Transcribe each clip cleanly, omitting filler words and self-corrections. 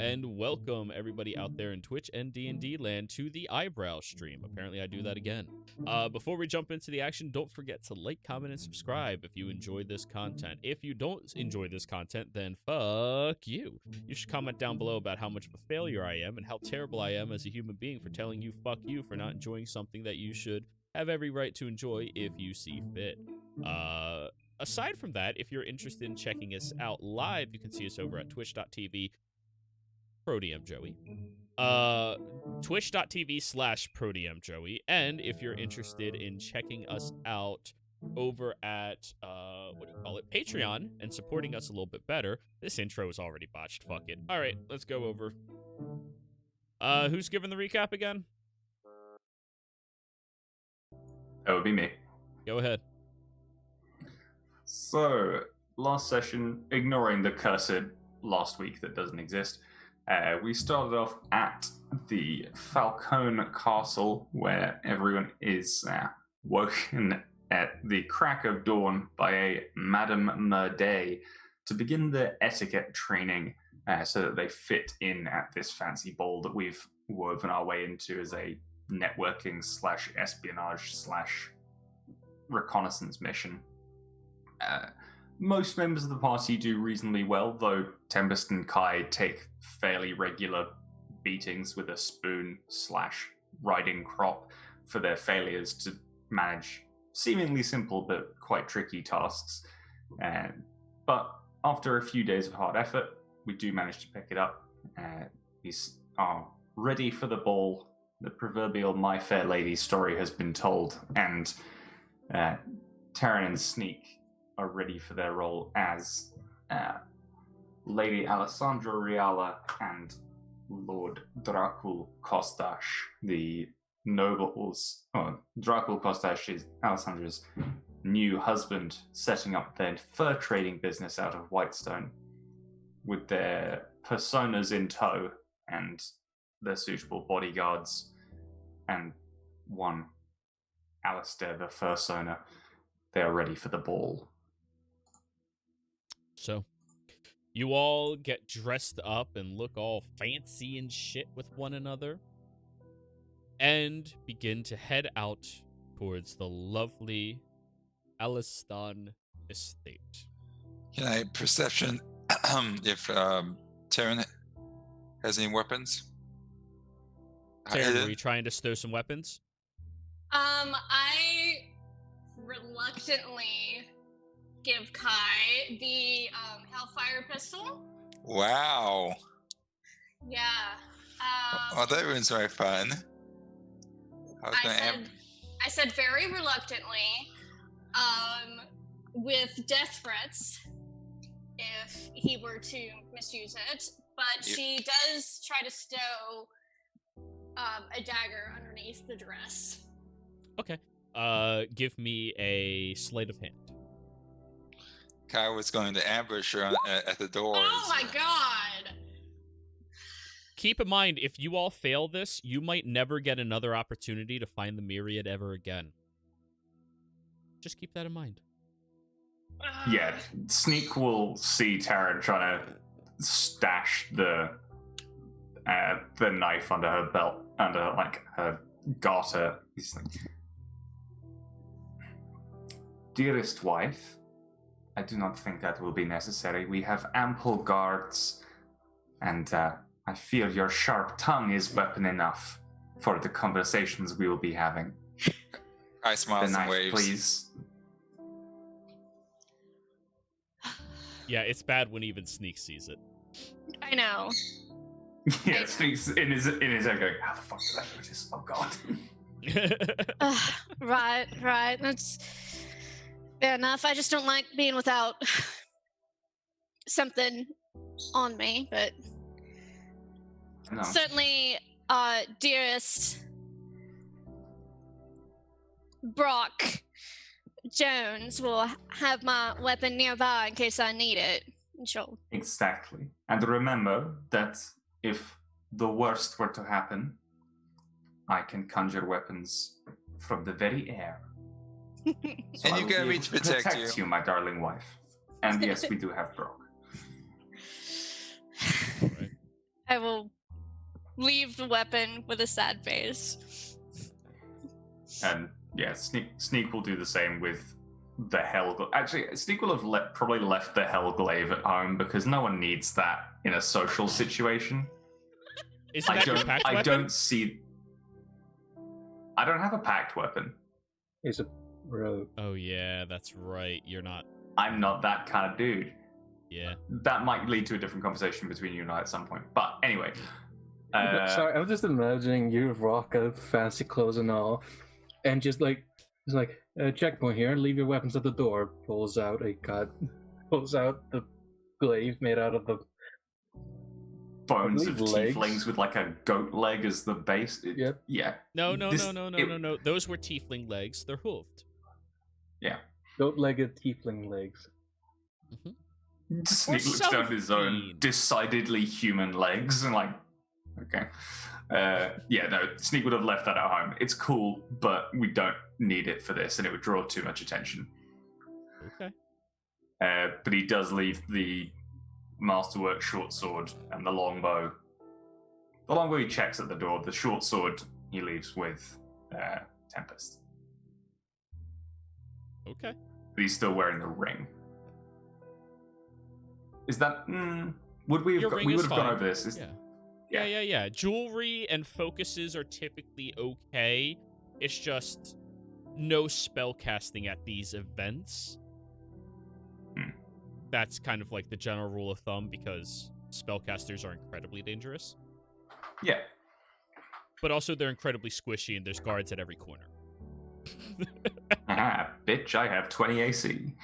and welcome everybody out there in Twitch and D&D land to the eyebrow stream. Apparently I do that again. Before we jump into the action, don't forget to like, comment, and subscribe if you enjoy this content. If you don't enjoy this content, then fuck you. You should comment down below about how much of a failure I am and how terrible I am as a human being for telling you fuck you for not enjoying something that you should have every right to enjoy if you see fit. Aside from that, if you're interested in checking us out live, you can see us over at twitch.tv ProDMJoey. Twitch.tv/ProDMJoey. And if you're interested in checking us out over at, Patreon, and supporting us a little bit better. This intro is already botched, fuck it. Alright, let's go over. Who's giving the recap again? That would be me. Go ahead. So, last session, ignoring the cursed last week that doesn't exist, we started off at the Falcone Castle, where everyone is woken at the crack of dawn by a Madame Murday to begin their etiquette training so that they fit in at this fancy ball that we've woven our way into as a networking / espionage / reconnaissance mission. Most members of the party do reasonably well, though Tempest and Kai take fairly regular beatings with a spoon / riding crop for their failures to manage seemingly simple but quite tricky tasks. But after a few days of hard effort, we do manage to pick it up. We are ready for the ball. The proverbial My Fair Lady story has been told, and Taryn and Sneak are ready for their role as Lady Alessandra Riala and Lord Dracul Kostash, the nobles. Dracul Kostash is Alessandra's new husband, setting up their fur trading business out of Whitestone with their personas in tow and their suitable bodyguards and one Alistair the fursona. They are ready for the ball. So, you all get dressed up and look all fancy and shit with one another, and begin to head out towards the lovely Alistan estate. Can I perception if Taryn has any weapons? Taryn, were you trying to stow some weapons? I reluctantly give Kai the Hellfire pistol. Wow. Yeah. Oh, that was very fun. I said very reluctantly, with death threats if he were to misuse it, but she does try to stow a dagger underneath the dress. Okay. Give me a sleight of hand. Kai was going to ambush her at the doors. Oh my god! Keep in mind, if you all fail this, you might never get another opportunity to find the Myriad ever again. Just keep that in mind. Yeah, Sneak will see Taryn trying to stash the knife under her belt, under like her garter. He's like, "Dearest wife, I do not think that will be necessary. We have ample guards, and I fear your sharp tongue is weapon enough for the conversations we will be having." I smiles the and knife, waves. please. Yeah, it's bad when even Sneak sees it. I know. Yeah, Sneak's in his head going, "How the fuck did I notice? Oh god." Right. That's fair enough. I just don't like being without something on me, but No. certainly, dearest Brock Jones will have my weapon nearby in case I need it. Sure. Exactly. And remember that if the worst were to happen, I can conjure weapons from the very air. So And I you will gotta be reach able to protect you. my darling wife. And yes, we do have Brock. Right. I will leave the weapon with a sad face. And yeah, Sneak will do the same with the Hell. Actually, Sneak will have probably left the Hellglaive at home because no one needs that in a social situation. Isn't that your packed weapon? I don't see. I don't have a packed weapon. He's a rogue. Oh yeah, that's right. You're not. I'm not that kind of dude. Yeah. That might lead to a different conversation between you and I at some point. But anyway. Sorry, I'm just imagining you rock out fancy clothes and all, and just like it's like checkpoint here. Leave your weapons at the door. Pulls out the glaive made out of the bones of legs. tieflings with like a goat leg as the base. Yep. Yeah. No. Those were tiefling legs. They're hooved. Yeah. Goat-legged tiefling legs. Mm-hmm. Sneak looks down at his own decidedly human legs and like, okay. Yeah, no, Sneak would have left that at home. It's cool, but we don't need it for this, and it would draw too much attention. Okay. But he does leave the masterwork short sword and the longbow. The longbow he checks at the door. The short sword he leaves with Tempest. Okay. But he's still wearing the ring. Is that? Would we have? We would have gone over this. Yeah. Jewelry and focuses are typically okay. It's just no spell casting at these events. That's kind of like the general rule of thumb because spellcasters are incredibly dangerous. Yeah. But also they're incredibly squishy and there's guards at every corner. Bitch, I have 20 AC.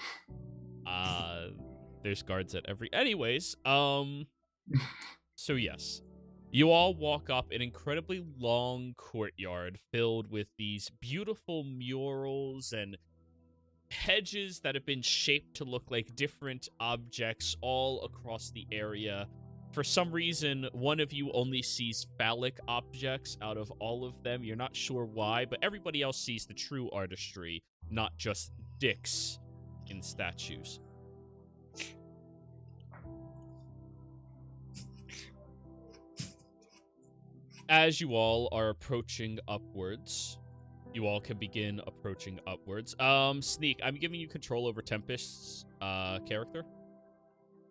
There's guards at every... Anyways, so yes. You all walk up an incredibly long courtyard filled with these beautiful murals and hedges that have been shaped to look like different objects all across the area. For some reason, one of you only sees phallic objects out of all of them. You're not sure why, but everybody else sees the true artistry, not just dicks in statues. As you all are approaching upwards, you all can begin approaching upwards. Sneak, I'm giving you control over Tempest's character.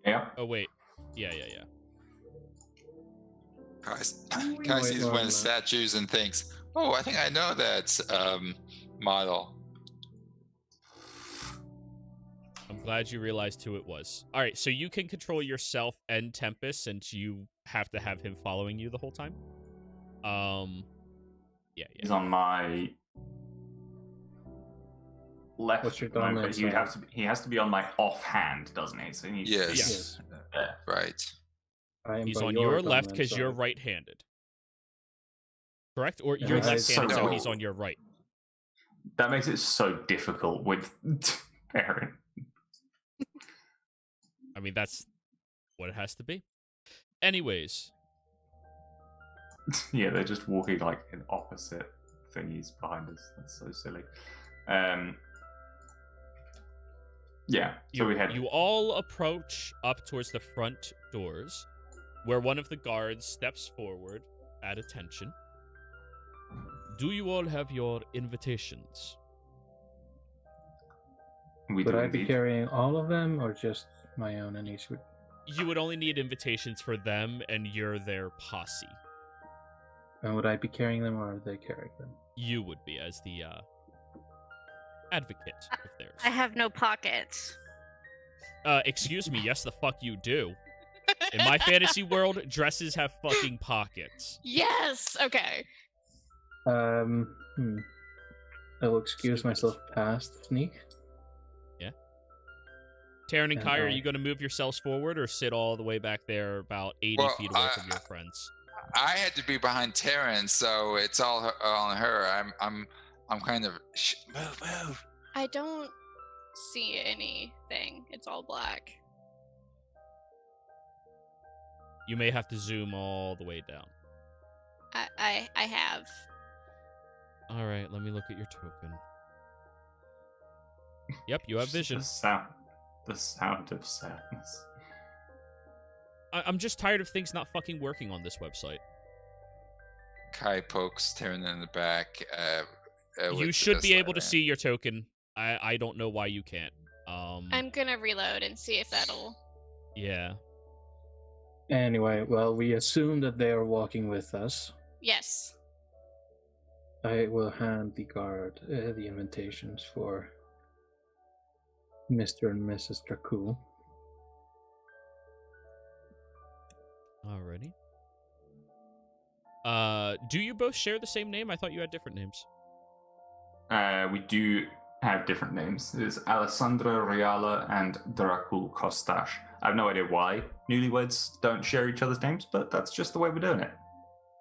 Yeah. Oh, wait. Yeah. Kai sees one of the statues and thinks, oh, I think I know that model. I'm glad you realized who it was. All right, so you can control yourself and Tempest since you have to have him following you the whole time. Yeah. He's on my left. What's your but dominant he has to be on my offhand, doesn't he? So he's, Yes. Right. He's on your left because you're right-handed. Correct? Or you're left-handed, so he's on your right. That makes it so difficult with Aaron. I mean, that's what it has to be. Anyways. Yeah, they're just walking like in opposite thingies behind us. That's so silly. Yeah, so we had... You all approach up towards the front doors, where one of the guards steps forward at attention. Do you all have your invitations? Would I be carrying all of them, or just my own and each would... You would only need invitations for them, and you're their posse. And would I be carrying them, or are they carrying them? You would be, as the advocate of theirs. I have no pockets. Excuse me, yes the fuck you do. In my fantasy world, dresses have fucking pockets. Yes! Okay. I will excuse myself past Sneak. Yeah. Taryn and Kai, are you going to move yourselves forward or sit all the way back there about 80 feet away from your friends? I had to be behind Taryn, so it's all on her. I'm kind of move. I don't see anything. It's all black. You may have to zoom all the way down. I have. All right, let me look at your token. Yep, you have vision. The sound of sadness. I'm just tired of things not fucking working on this website. Kai pokes Taryn in the back. You should be able to see your token. I don't know why you can't. I'm gonna reload and see if that'll... Yeah. Anyway, well, we assume that they are walking with us. Yes. I will hand the guard the invitations for Mr. and Mrs. Dracul. Alrighty. Do you both share the same name? I thought you had different names. We do have different names. There's Alessandra Reala and Dracul Kostash. I have no idea why newlyweds don't share each other's names, but that's just the way we're doing it.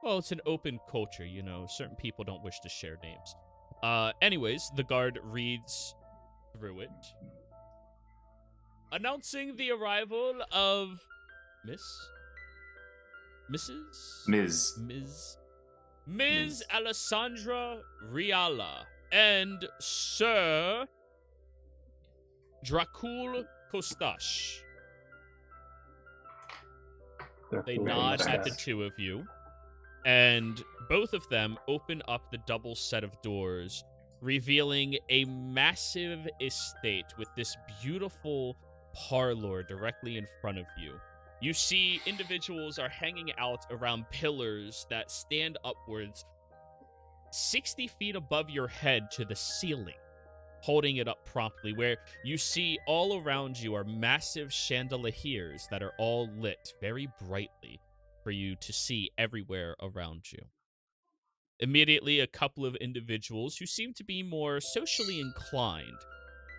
Well, it's an open culture, you know. Certain people don't wish to share names. Anyways, the guard reads through it. Announcing the arrival of Ms. Alessandra Reala and Sir Dracul Kostash. They nod at the two of you, and both of them open up the double set of doors, revealing a massive estate with this beautiful parlor directly in front of you. You see individuals are hanging out around pillars that stand upwards 60 feet above your head to the ceiling, holding it up promptly, where you see all around you are massive chandeliers that are all lit very brightly for you to see everywhere around you. Immediately, a couple of individuals who seem to be more socially inclined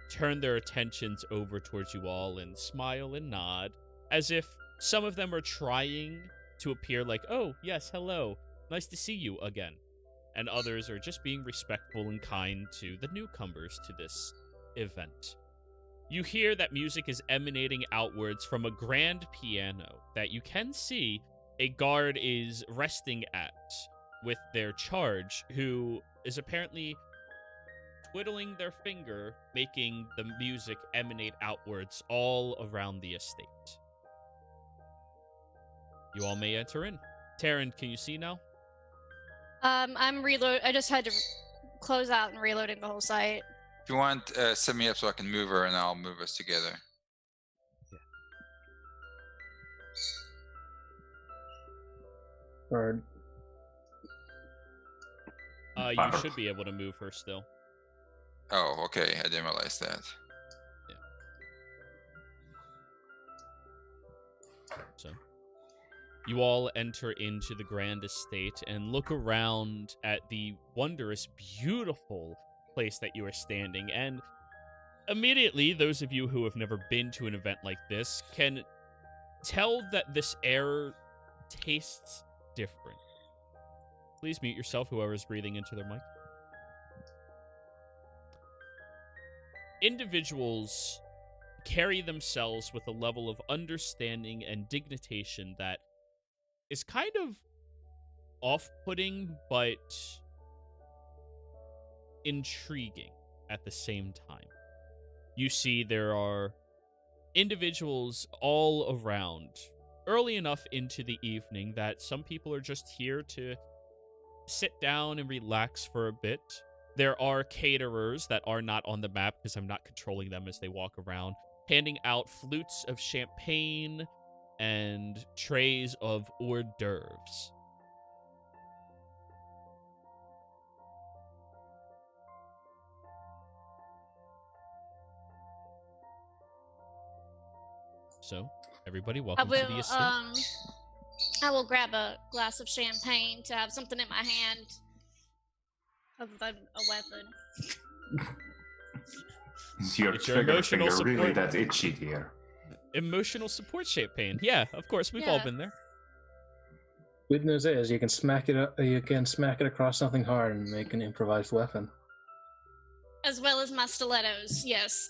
turn their attentions over towards you all and smile and nod, as if some of them are trying to appear like, oh, yes, hello, nice to see you again. And others are just being respectful and kind to the newcomers to this event. You hear that music is emanating outwards from a grand piano that you can see a guard is resting at with their charge, who is apparently twiddling their finger, making the music emanate outwards all around the estate. You all may enter in. Taryn, can you see now? I'm reload. I just had to close out and reloading the whole site. If you want, set me up so I can move her, and I'll move us together. Guard. You should be able to move her still. Oh, okay. I didn't realize that. So, you all enter into the grand estate and look around at the wondrous, beautiful place that you are standing. And immediately, those of you who have never been to an event like this can tell that this air tastes different. Please mute yourself, whoever's breathing into their mic. Individuals carry themselves with a level of understanding and dignitation that is kind of off-putting, but intriguing at the same time. You see there are individuals all around, early enough into the evening that some people are just here to sit down and relax for a bit. There are caterers that are not on the map because I'm not controlling them as they walk around, handing out flutes of champagne and trays of hors d'oeuvres. So, everybody, welcome to the estate. I will grab a glass of champagne to have something in my hand other than a weapon. Is your It's your trigger emotional finger really support. that itchy, dear? Emotional support champagne. Yeah, of course, we've all Yeah. been there. Good news is you can smack it up, you can smack it across something hard and make an improvised weapon. As well as my stilettos, yes.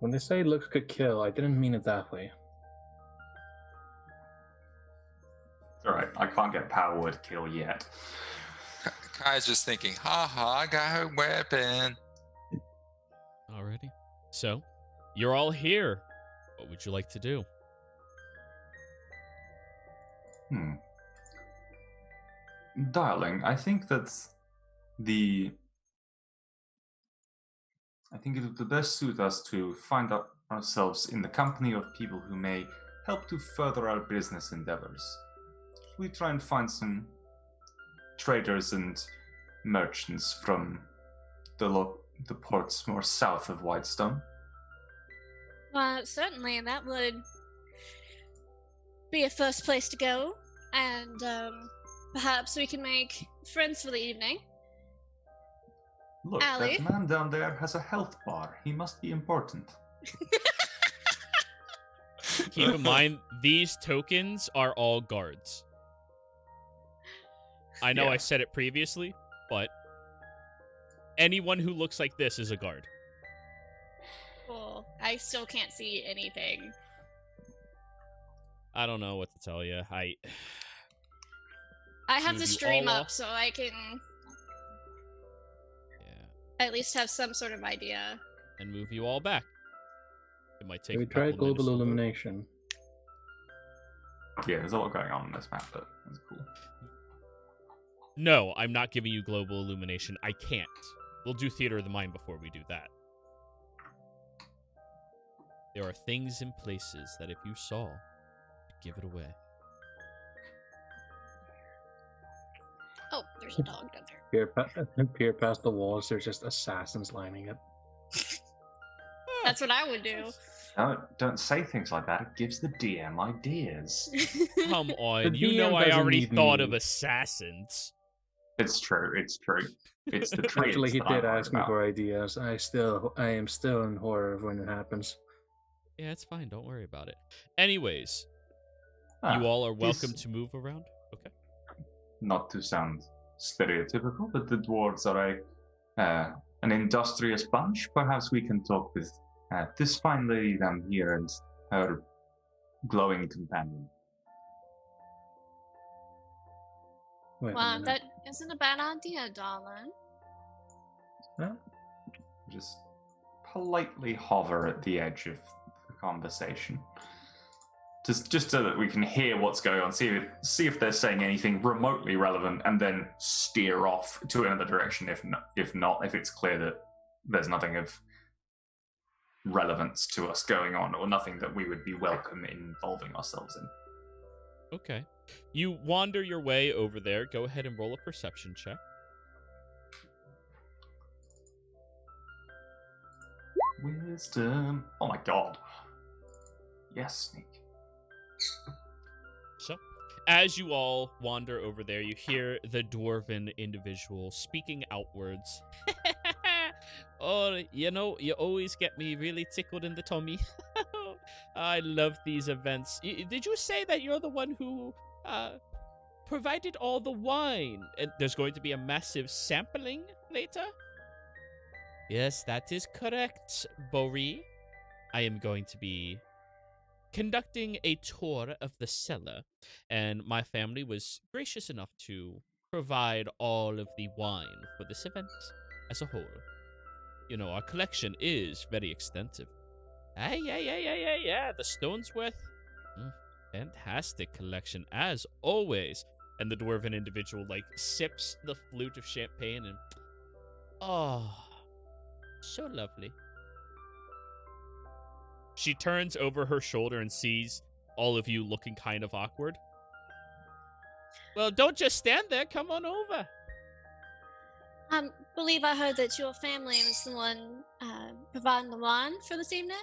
When they say looks could kill, I didn't mean it that way. Alright, I can't get power word kill yet. Kai's just thinking, ha ha, I got her weapon. Alrighty. So, You're all here. What would you like to do? Darling, I think that I think it would best suit us to find ourselves in the company of people who may help to further our business endeavors. We try and find some traders and merchants from the ports more south of Whitestone. Well, certainly that would be a first place to go, and perhaps we can make friends for the evening. Look, Allie? that man down there has a health bar. He must be important. Keep in mind, these tokens are all guards. I know I said it previously, but anyone who looks like this is a guard. Cool. I still can't see anything. I don't know what to tell you. I have Move the you stream all up off. so I can at least have some sort of idea. And move you all back. It might take Can we a try couple minutes global to load. illumination? Yeah, there's a lot going on this map, but that's cool. No, I'm not giving you global illumination. I can't. We'll do theater of the mind before we do that. There are things and places that if you saw, you'd give it away. Oh, there's a dog down there. Peer past the walls, there's just assassins lining it. That's what I would do. No, don't say things like that. It gives the DM ideas. Come on, The you know DM I doesn't already need thought me. of assassins. It's true. It's true. It's the trees. Actually, he that I'm did worried ask me about. for ideas. I am still in horror of when it happens. Yeah, it's fine. Don't worry about it. Anyways, Ah, you all are welcome this- to move around. Okay. Not to sound stereotypical, but the dwarves are an industrious bunch. Perhaps we can talk with this fine lady down here and her glowing companion. Wait a Well, minute. that isn't a bad idea, darling. Huh? Just politely hover at the edge of the conversation. Just so that we can hear what's going on, see if they're saying anything remotely relevant, and then steer off to another direction. If not, if it's clear that there's nothing of relevance to us going on, or nothing that we would be welcome in involving ourselves in. Okay. You wander your way over there. Go ahead and roll a perception check. Wisdom. Oh my god. Yes, Sneak. So, as you all wander over there, you hear the dwarven individual speaking outwards. Oh, you know, you always get me really tickled in the tummy. I love these events. Did you say that you're the one who provided all the wine? And there's going to be a massive sampling later? Yes, that is correct, Bori. I am going to be conducting a tour of the cellar, and my family was gracious enough to provide all of the wine for this event as a whole. You know, our collection is very extensive. Yeah, the Stonesworth. Fantastic collection, as always. And the dwarven individual, sips the flute of champagne and... Oh, so lovely. She turns over her shoulder and sees all of you looking kind of awkward. Well, don't just stand there. Come on over. Believe I heard that your family was the one providing the wine for this evening?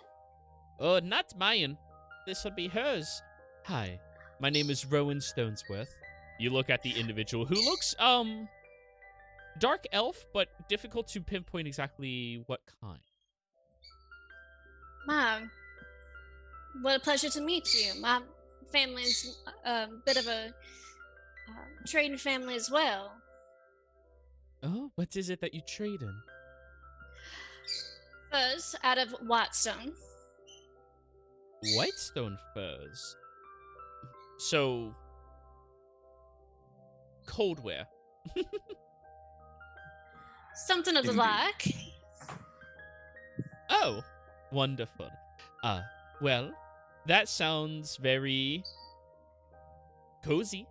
Oh, not mine. This would be hers. Hi, my name is Rowan Stonesworth. You look at the individual who looks, dark elf, but difficult to pinpoint exactly what kind. Mom, what a pleasure to meet you. My family's a bit of a trading family as well. Oh, what is it that you trade in? Furs out of Whitestone. Whitestone furs. So, coldwear. Something of the Indeed. like. Oh, wonderful. Well, that sounds very cozy.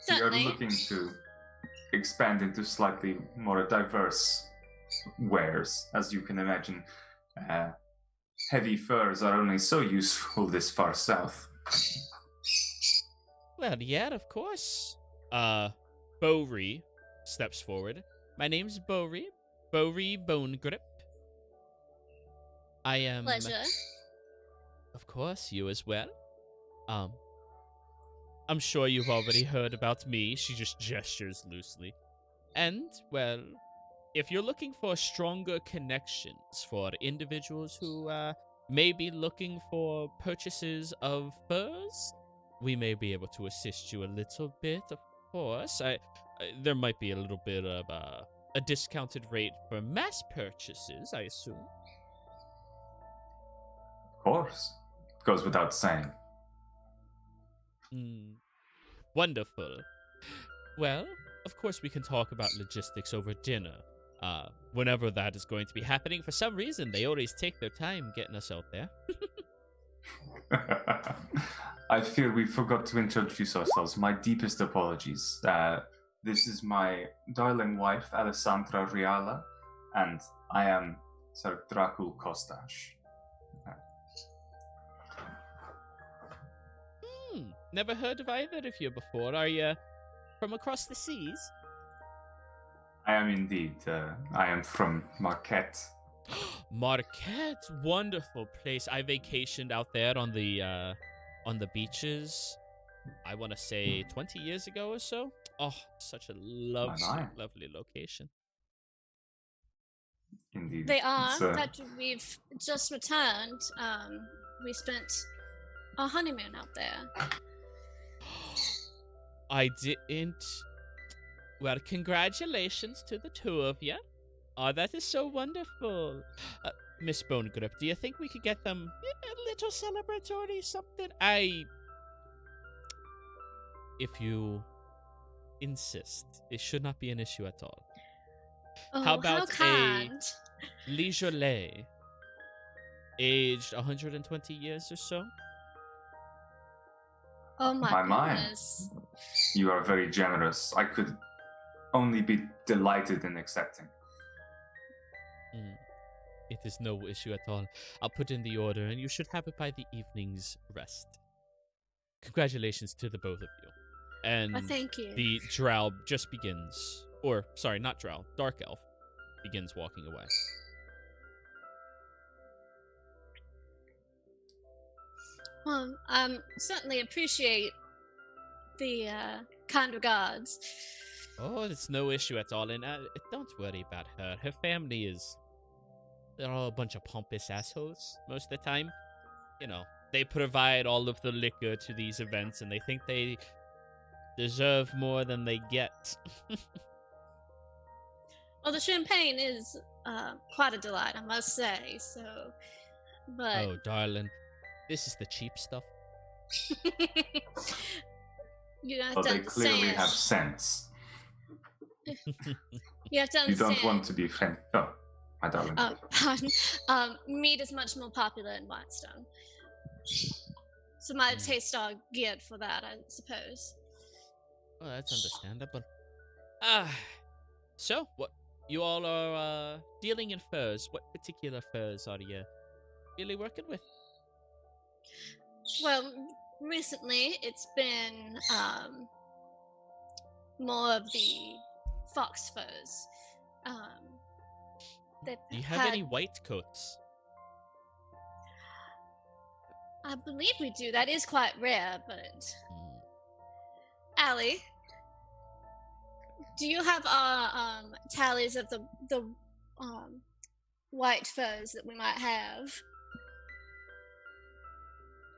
We are Certainly. looking to expand into slightly more diverse wares, as you can imagine. Heavy furs are only so useful this far south. Well, yeah, of course. Bowry steps forward. My name's Bowry. Bowry Bone Grip. I am... Pleasure. Of course, you as well. I'm sure you've already heard about me. She just gestures loosely. And, well, if you're looking for stronger connections for individuals who may be looking for purchases of furs, we may be able to assist you a little bit, of course. There might be a little bit of a discounted rate for mass purchases, I assume. Of course. Goes without saying. Wonderful. Well, of course we can talk about logistics over dinner. Whenever that is going to be happening. For some reason, they always take their time getting us out there. I fear we forgot to introduce ourselves. My deepest apologies. This is my darling wife, Alessandra Riala, and I am Sir Dracul Kostash. Never heard of either of you before. Are you from across the seas? I am indeed. I am from Marquette. Marquette, wonderful place. I vacationed out there on the beaches. I want to say 20 years ago or so. Oh, such a lovely, lovely location. Indeed. They are. In fact, we've just returned. We spent our honeymoon out there. I didn't. Well, congratulations to the two of you. Oh, that is so wonderful. Miss Bone Grip, do you think we could get them a little celebratory something? If you insist, it should not be an issue at all. Oh, how about kind. a Ligelet, aged 120 years or so? Oh my mind. goodness. You are very generous. I could only be delighted in accepting. It is no issue at all. I'll put in the order, and you should have it by the evening's rest. Congratulations to the both of you. And thank you. the drow just begins, or sorry, not drow, dark elf begins walking away. Well, certainly appreciate the kind regards. Oh, it's no issue at all, and don't worry about her. Her family they're all a bunch of pompous assholes most of the time. You know, they provide all of the liquor to these events, and they think they deserve more than they get. Well, the champagne is quite a delight, I must say. So, but Oh, darling, this is the cheap stuff. you have But to they clearly understand. have sense. You have to You understand. don't want to be friend. Oh, my darling. Pardon. Mead is much more popular in Whitestone, so my tastes are geared for that, I suppose. Oh, that's understandable. So, what you all are dealing in furs? What particular furs are you really working with? Well, recently it's been more of the fox furs. Do you have any white coats? I believe we do. That is quite rare, but Allie, do you have our tallies of the white furs that we might have?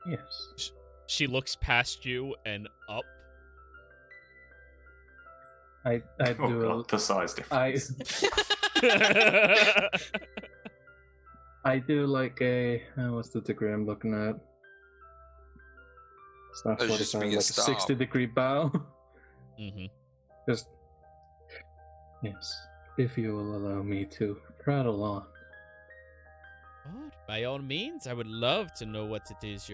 Yes. She looks past you and up. I Oh do. God, the size difference. I do like a what's the degree I'm looking at? It's not Oh, just 45, make it like a stop. 60-degree bow. Mm-hmm. Just yes, if you will allow me to prattle on. Oh, by all means, I would love to know what it is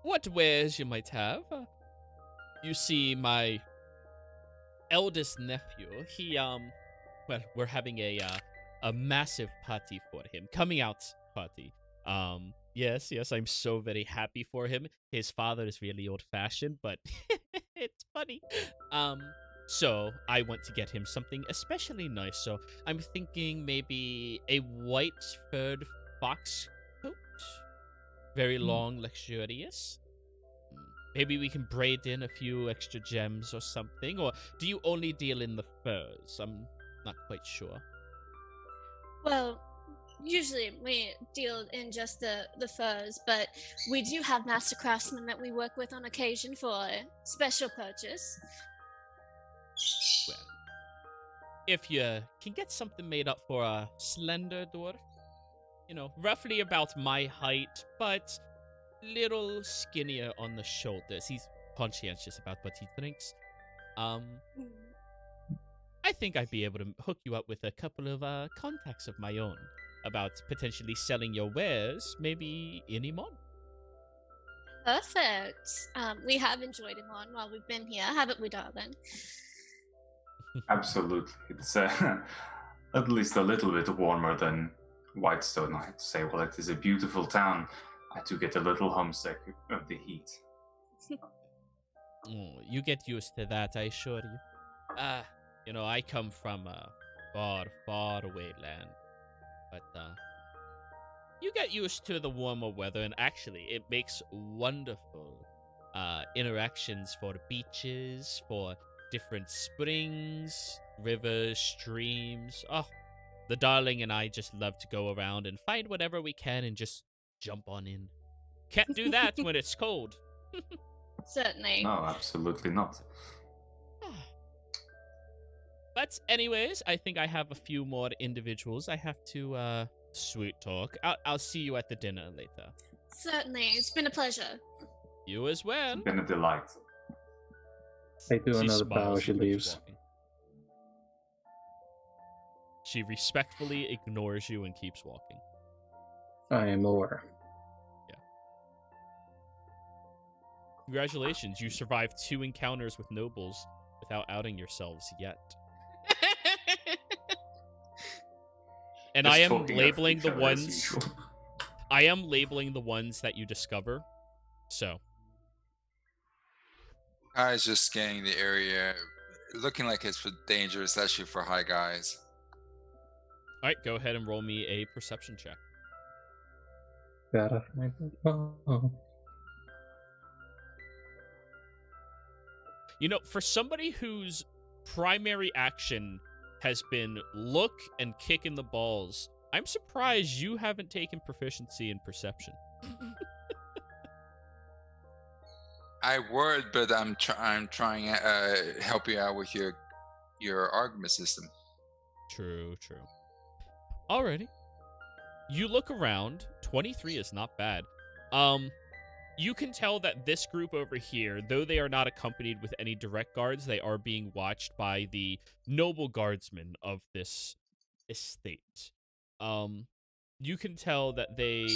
what wares you might have. You see, my eldest nephew, well, we're having a massive party for him, coming out party. Yes, I'm so very happy for him. His father is really old-fashioned, but it's funny. So I want to get him something especially nice. So I'm thinking maybe a white furred fox coat, very long, luxurious. Maybe we can braid in a few extra gems or something. Or do you only deal in the furs? I'm not quite sure. Well, usually we deal in just the furs, but we do have master craftsmen that we work with on occasion for special purchase. Well, if you can get something made up for a slender dwarf, roughly about my height, but little skinnier on the shoulders. He's conscientious about what he drinks. I think I'd be able to hook you up with a couple of contacts of my own about potentially selling your wares, maybe in Imon. Perfect. We have enjoyed Imon while we've been here, haven't we, darling? Absolutely. It's at least a little bit warmer than Whitestone, I have to say. Well, it is a beautiful town. I do get a little homesick of the heat. You get used to that, I assure you. I come from a far, far away land. But, you get used to the warmer weather, and actually, it makes wonderful interactions for beaches, for different springs, rivers, streams. Oh, the darling and I just love to go around and find whatever we can and just jump on in. Can't do that when it's cold. Certainly. No, absolutely not. But anyways, I think I have a few more individuals I have to sweet talk. I'll see you at the dinner later. Certainly. It's been a pleasure. You as well. It's been a delight. They do She another bow smiles as she and keeps leaves. walking. She respectfully ignores you and keeps walking. I am aware. Congratulations, you survived 2 encounters with nobles without outing yourselves yet. And Just I am talking labeling of the each other as ones. usual. I am labeling the ones that you discover. So, I was just scanning the area, looking like it's for danger, especially for high guys. all right, go ahead and roll me a perception check. Gotta find the For somebody whose primary action has been look and kick in the balls, I'm surprised you haven't taken proficiency in perception. I would, but I'm trying to help you out with your argument system. True. Alrighty. You look around. 23 is not bad. You can tell that this group over here, though they are not accompanied with any direct guards, they are being watched by the noble guardsmen of this estate. You can tell that they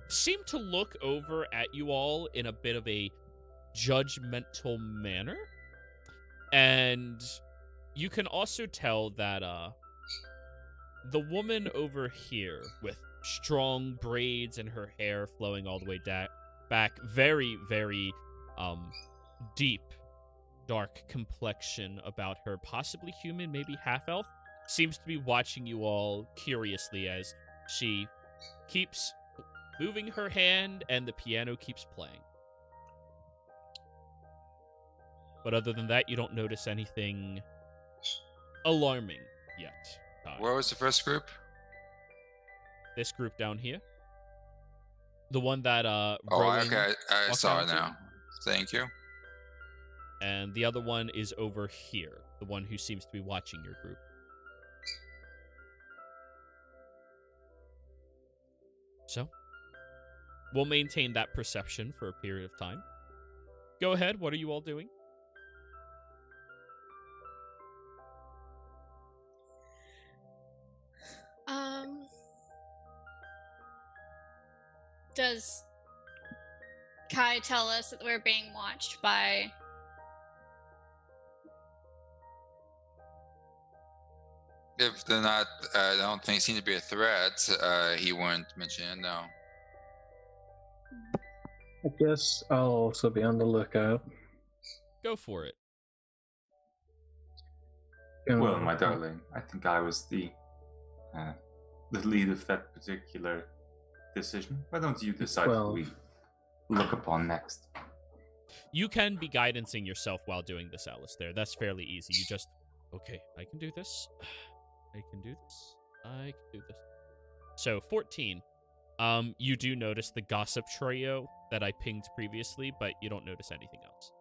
seem to look over at you all in a bit of a judgmental manner. And you can also tell that the woman over here with strong braids and her hair flowing all the way back, very, very deep, dark complexion about her, possibly human, maybe half-elf, seems to be watching you all curiously as she keeps moving her hand and the piano keeps playing. But other than that, you don't notice anything alarming yet. Where was the first group? This group down here. The one that Oh, Rowan okay, I walked saw down it to. now. Thank you. And the other one is over here. The one who seems to be watching your group. So, we'll maintain that perception for a period of time. Go ahead, what are you all doing? Does Kai tell us that we're being watched by... If they're not, I don't think seem to be a threat. He wouldn't mention it. No. I guess I'll also be on the lookout. Go for it. Well, my darling, I think I was the lead of that particular decision. Why don't you decide who we look upon next? You can be guidancing yourself while doing this, Alistair. That's fairly easy. You just, okay, I can do this. I can do this. I can do this. So, 14. You do notice the gossip trio that I pinged previously, but you don't notice anything else.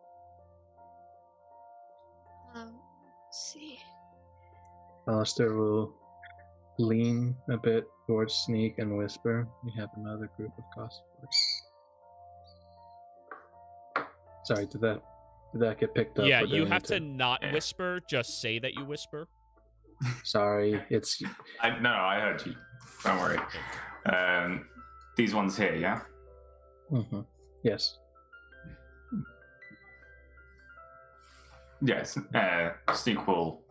Let's see. Alistair will lean a bit towards Sneak and whisper, "We have another group of gossipers." Sorry, did that get picked up? Yeah, you have to not whisper, just say that you whisper. Sorry, it's... No, I heard you. Don't worry. These ones here, yeah? Mm-hmm. Yes. Yes. Sneak will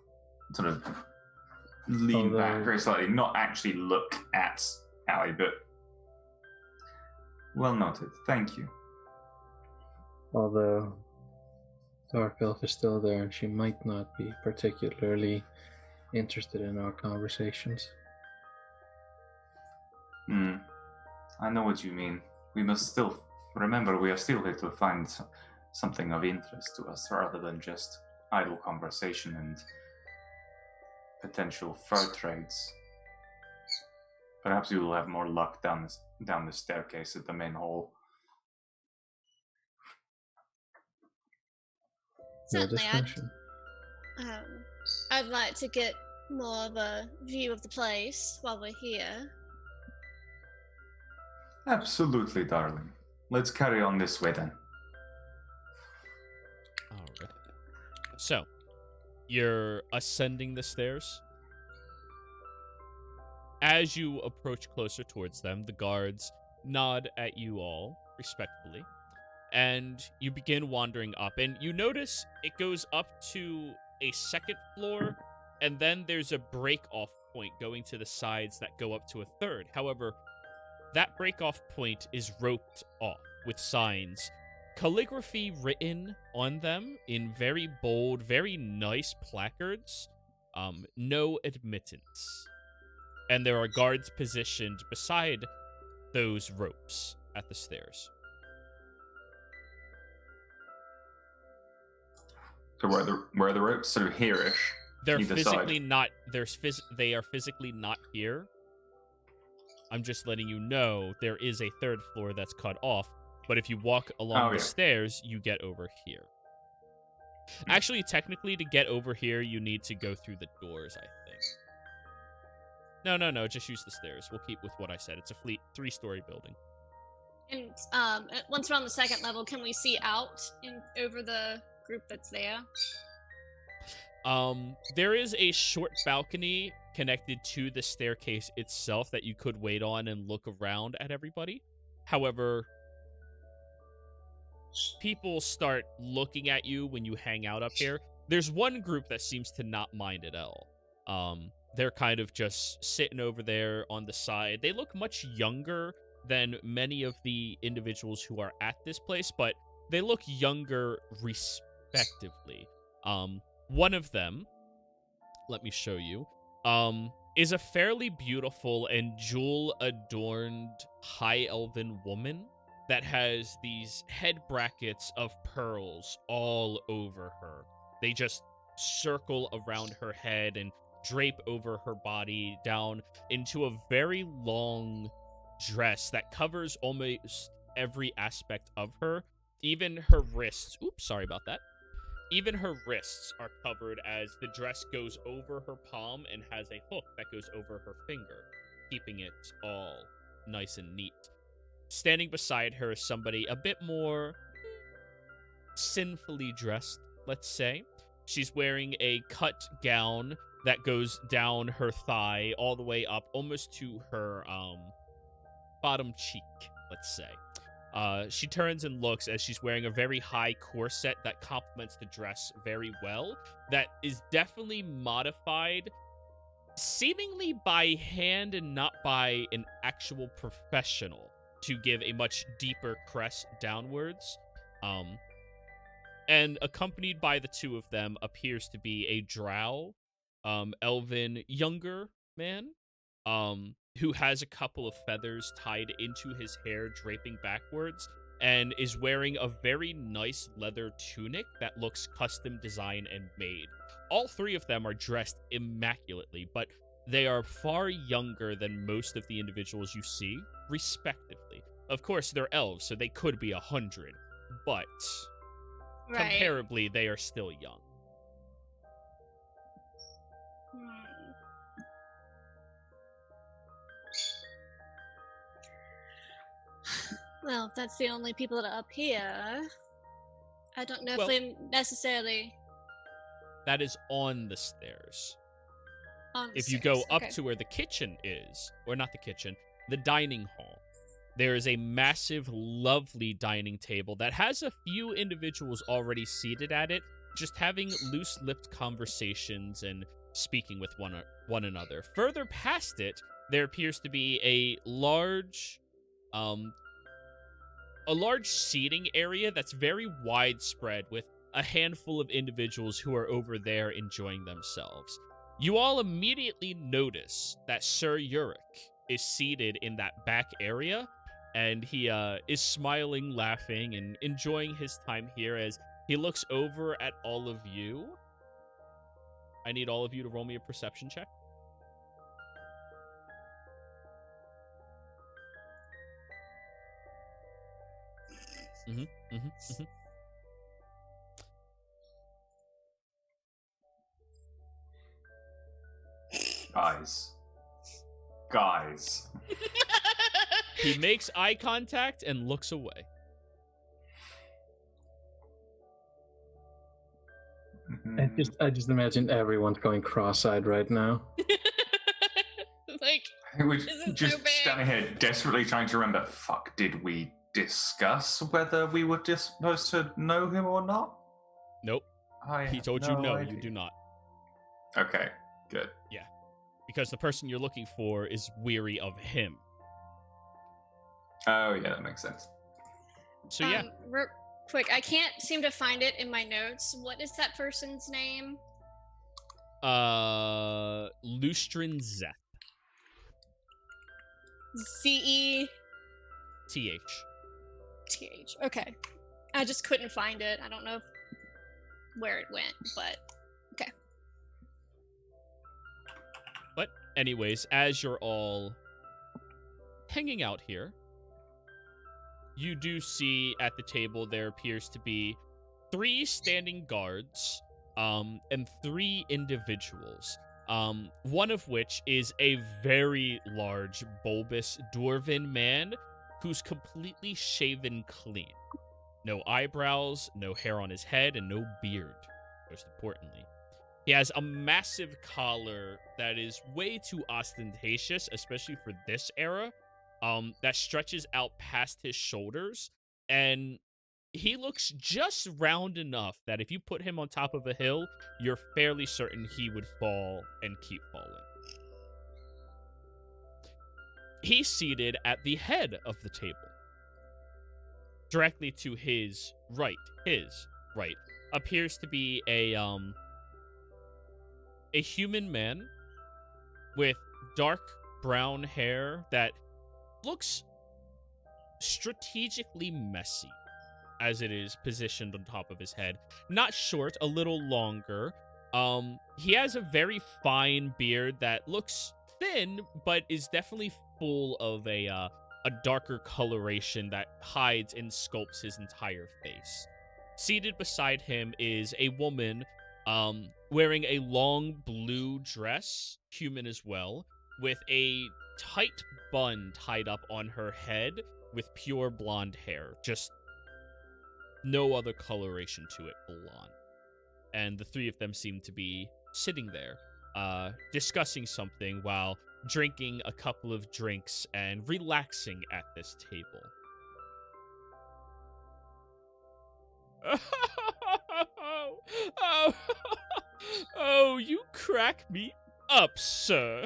sort of lean back very slightly, not actually look at Ali, but... Well noted. Thank you. Although Dark Elf is still there, she might not be particularly interested in our conversations. I know what you mean. We must still remember we are still here to find something of interest to us rather than just idle conversation and potential fur trades. Perhaps we will have more luck down the staircase at the main hall. Certainly, I'd like to get more of a view of the place while we're here. Absolutely, darling. Let's carry on this way then. Alright. So, you're ascending the stairs. As you approach closer towards them, the guards nod at you all respectfully. And you begin wandering up, and you notice it goes up to a second floor, and then there's a break-off point going to the sides that go up to a third. However, that break-off point is roped off with signs, calligraphy written on them in very bold, very nice placards, no admittance. And there are guards positioned beside those ropes at the stairs. So where are the ropes? Sort of here-ish. They're either physically side. not. They are physically not here. I'm just letting you know there is a third floor that's cut off. But if you walk along the stairs, you get over here. Actually, technically, to get over here, you need to go through the doors, I think. No. Just use the stairs. We'll keep with what I said. It's a 3-story building. And once we're on the second level, can we see out over the group that's there? There is a short balcony connected to the staircase itself that you could wait on and look around at everybody. However, people start looking at you when you hang out up here. There's one group that seems to not mind at all. They're kind of just sitting over there on the side. They look much younger than many of the individuals who are at this place, but they look younger respectively. One of them, let me show you, is a fairly beautiful and jewel-adorned high elven woman that has these head brackets of pearls all over her. They just circle around her head and drape over her body down into a very long dress that covers almost every aspect of her. Even her wrists, oops, sorry about that. Even her wrists are covered as the dress goes over her palm and has a hook that goes over her finger, keeping it all nice and neat. Standing beside her is somebody a bit more sinfully dressed, let's say. She's wearing a cut gown that goes down her thigh all the way up almost to her bottom cheek, let's say. She turns and looks as she's wearing a very high corset that complements the dress very well. That is definitely modified, seemingly by hand and not by an actual professional, to give a much deeper crest downwards. And accompanied by the two of them appears to be a drow, elven younger man, who has a couple of feathers tied into his hair, draping backwards, and is wearing a very nice leather tunic that looks custom designed and made. All three of them are dressed immaculately, but they are far younger than most of the individuals you see, respectively. Of course, they're elves, so they could be 100, but comparably, they are still young. Well, if that's the only people that are up here, I don't know if they necessarily... That is on the stairs. On the if stairs. You go up Okay. to where the kitchen is, or not the kitchen, the dining hall, there is a massive, lovely dining table that has a few individuals already seated at it, just having loose-lipped conversations and speaking with one another. Further past it, there appears to be a large seating area that's very widespread, with a handful of individuals who are over there enjoying themselves. You all immediately notice that Sir Yurik is seated in that back area, and he is smiling, laughing, and enjoying his time here as he looks over at all of you. I need all of you to roll me a perception check. Guys. He makes eye contact and looks away. I just imagine everyone's going cross-eyed right now. Like, We're This is just so big. standing here desperately trying to remember, fuck, did we discuss whether we were supposed to know him or not? Nope. I He have told you no, idea. you do not. Okay, good. Because the person you're looking for is weary of him. Oh, yeah, that makes sense. So yeah, real quick, I can't seem to find it in my notes. What is that person's name? Lustrin Zeth. Z-E-T-H. TH. Okay. I just couldn't find it. I don't know where it went, but okay. But anyways, as you're all hanging out here, you do see at the table there appears to be 3 standing guards, and 3 individuals. One of which is a very large, bulbous dwarven man who's completely shaven clean. No eyebrows, no hair on his head, and no beard, most importantly. He has a massive collar that is way too ostentatious, especially for this era, that stretches out past his shoulders, and he looks just round enough that if you put him on top of a hill, you're fairly certain he would fall and keep falling. He's seated at the head of the table. Directly to his right appears to be a human man with dark brown hair that looks strategically messy as it is positioned on top of his head. Not short, a little longer. He has a very fine beard that looks thin, but is definitely full of a darker coloration that hides and sculpts his entire face. Seated beside him is a woman wearing a long blue dress, human as well, with a tight bun tied up on her head with pure blonde hair. Just no other coloration to it, blonde. And the 3 of them seem to be sitting there. discussing something while drinking a couple of drinks and relaxing at this table. Oh, you crack me up, sir.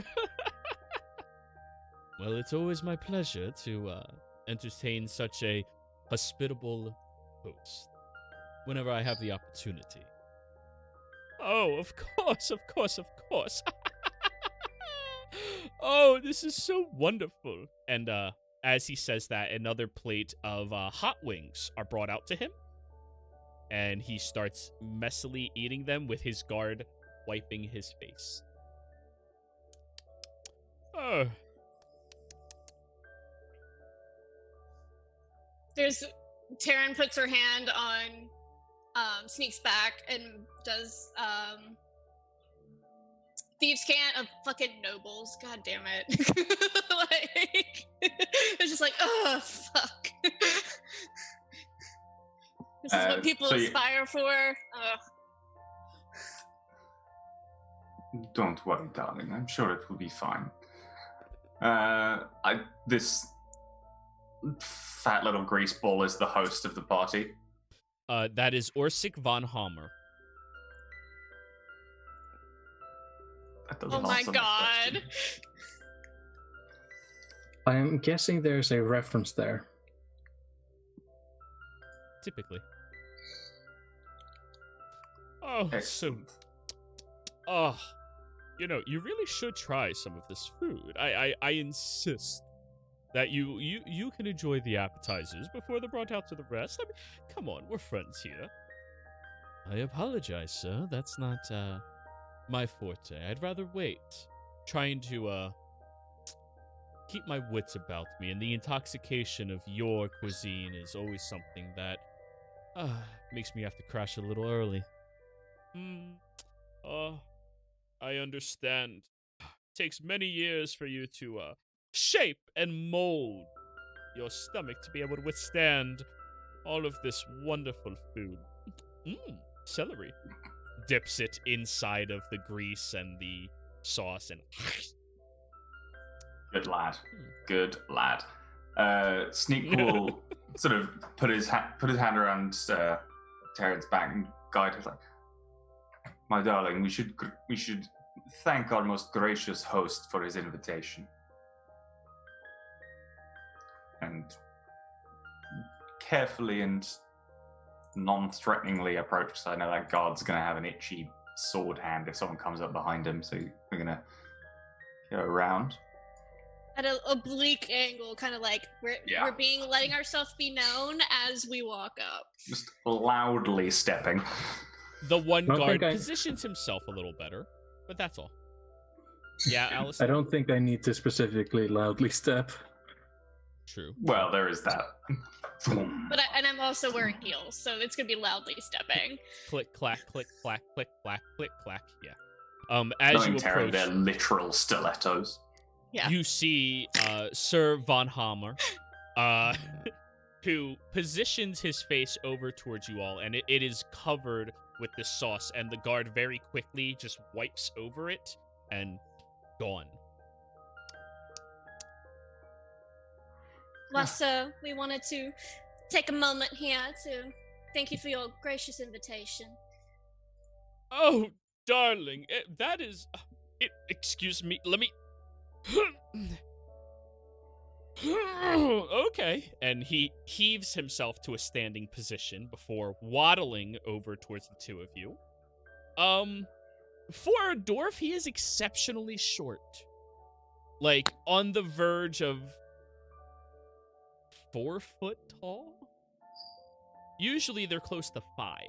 Well, it's always my pleasure to entertain such a hospitable host whenever I have the opportunity. Oh, of course, of course, of course. Oh, this is so wonderful. And as he says that, another plate of hot wings are brought out to him. And he starts messily eating them with his guard wiping his face. Oh. Taryn puts her hand on Sneak's back and does thieves' cant of fucking nobles. God damn it. Like, it's just like, oh, fuck. This is what people aspire for. Don't worry, darling. I'm sure it will be fine. This fat little greaseball is the host of the party. That is Orsic von Hammer. Oh my god. I'm guessing there's a reference there. Typically. Oh, Excellent. Oh, you know, you really should try some of this food. I insist that you can enjoy the appetizers before they're brought out to the rest. I mean, come on, we're friends here. I apologize, sir. That's not my forte. I'd rather wait. Trying to keep my wits about me, and the intoxication of your cuisine is always something that makes me have to crash a little early. I understand. Takes many years for you to shape and mold your stomach to be able to withstand all of this wonderful food. Celery. Dips it inside of the grease and the sauce and... Good lad. Good lad. Sneak will sort of put his hand around Taryn's back and guide her like, my darling, we should thank our most gracious host for his invitation. And carefully and non-threateningly approach, because I know that guard's going to have an itchy sword hand if someone comes up behind him, so we're going to go around. At an oblique angle, kind of like we're letting ourselves be known as we walk up. Just loudly stepping. The one guard positions himself a little better, but that's all. Yeah, Alice? I don't think I need to specifically loudly step. True. Well, there is that. But I'm also wearing heels, so it's gonna be loudly stepping. Click, clack, click, clack, click, clack, click, clack. Yeah. As you approach, they're literal stilettos. Yeah. You see Sir Von Hammer, who positions his face over towards you all, and it is covered with this sauce, and the guard very quickly just wipes over it, and gone. Well, sir, we wanted to take a moment here to thank you for your gracious invitation. Oh, darling, that is... excuse me, let me... Okay. And he heaves himself to a standing position before waddling over towards the two of you. For a dwarf, he is exceptionally short. Like, on the verge of 4 foot tall? Usually they're close to 5.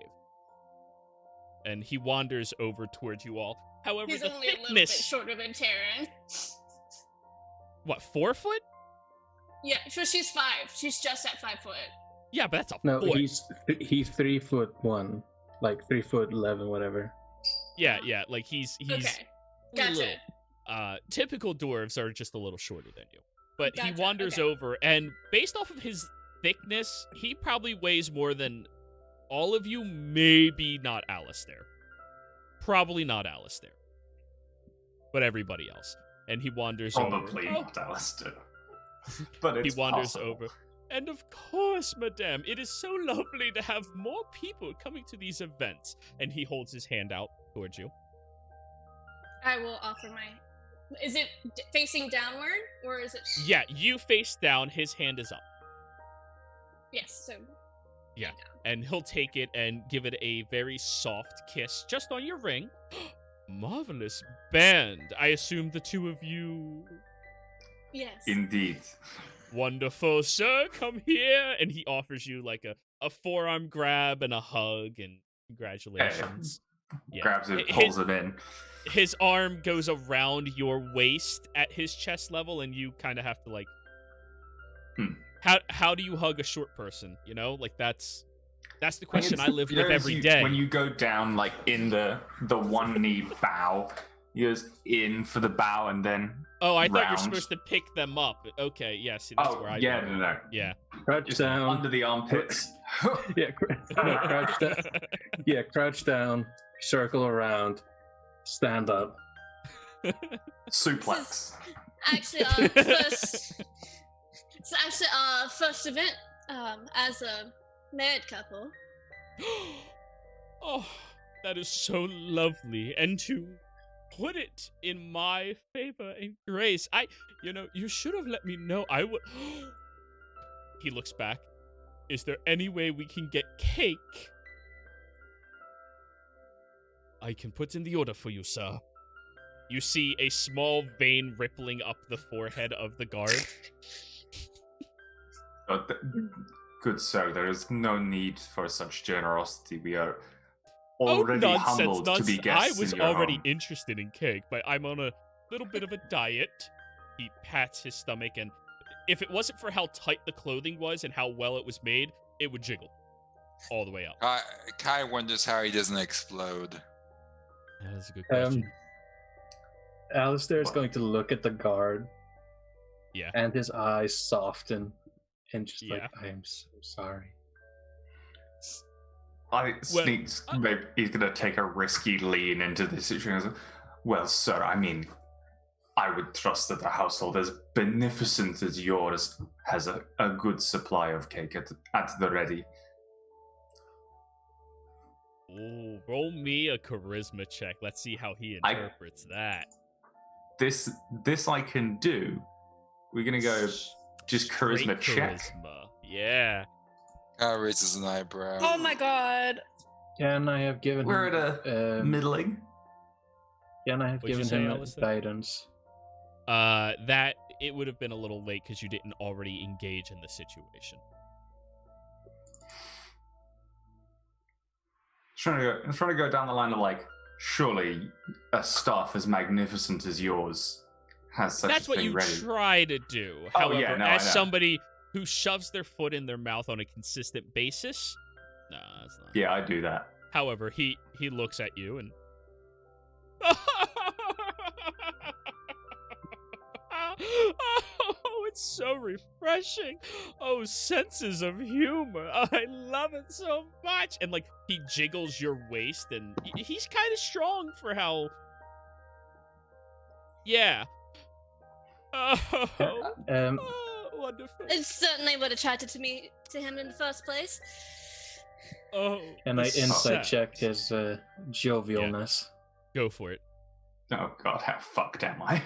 And he wanders over towards you all. However, he's the only a little bit shorter than Taryn. What, 4 foot? Yeah, so she's 5. She's just at 5 foot. Yeah, but that's a no, foot. he's 3'1", like 3'11", whatever. Yeah, like he's okay. Gotcha. Little. Typical dwarves are just a little shorter than you. But Gotcha. He wanders over, and based off of his thickness, he probably weighs more than all of you, maybe not Alistair. Probably not Alistair. but everybody else. And he wanders Probably over. not Alistair. But it's He wanders possible. over. And of course, madame, it is so lovely to have more people coming to these events. And he holds his hand out towards you. I will offer my. Is it facing downward or is it? Yeah, you face down. His hand is up. Yes. So. Yeah, and he'll take it and give it a very soft kiss just on your ring. Marvelous band. I assume the two of you. Yes. Indeed. Wonderful, sir. Come here. And he offers you like a forearm grab and a hug and congratulations. Yeah. Grabs it, pulls it in. His arm goes around your waist at his chest level, and you kind of have to like. How do you hug a short person? You know, like that's the question I live with every day. When you go down like in the one knee bow, you goes in for the bow and then. Oh, I thought round. you're supposed to pick them up. Okay, yeah, see, that's where I yeah, go. no. Yeah. Crouch Just down. under the armpits. Yeah, crouch down. Yeah, crouch down. Circle around. Stand up. Suplex. Actually, first. It's actually our first event as a married couple. Oh, that is so lovely. And to put it in my favor and grace, you should have let me know. I would. He looks back. Is there any way we can get cake? I can put in the order for you, sir. You see a small vein rippling up the forehead of the guard. Good sir, there is no need for such generosity. We are already humbled to be guests I was in your already home. interested in cake, but I'm on a little bit of a diet. He pats his stomach, and if it wasn't for how tight the clothing was and how well it was made, it would jiggle all the way up. Kai wonders how he doesn't explode. That's a good question. Alistair is going to look at the guard. Yeah. And his eyes soften. And just like, Yeah. I am so sorry. Sneaks, maybe he's going to take a risky lean into this situation. Well, sir, I mean, I would trust that a household as beneficent as yours has a good supply of cake at the ready. Ooh, roll me a charisma check. Let's see how he interprets that. This I can do. We're going to go just charisma Straight check. charisma. Yeah. Kai raises an eyebrow. Oh my god. Can I have given We're him... at a middling. Can I have What'd you given say, him Alistair? guidance? That it would have been a little late because you didn't already engage in the situation. I'm trying to go down the line of like, surely a staff as magnificent as yours has such That's a what thing you ready. try to do. Oh, However, yeah, no, I as know. somebody who shoves their foot in their mouth on a consistent basis, no, that's not. Yeah, I do that. However, he looks at you and. Oh, it's so refreshing. Oh, senses of humor. I love it so much. And like he jiggles your waist, and he's kind of strong for how. Yeah. Oh, wonderful. It certainly would have attracted to him in the first place. Oh. And I the insight sex. check his jovialness. Go for it. Oh god, how fucked am I?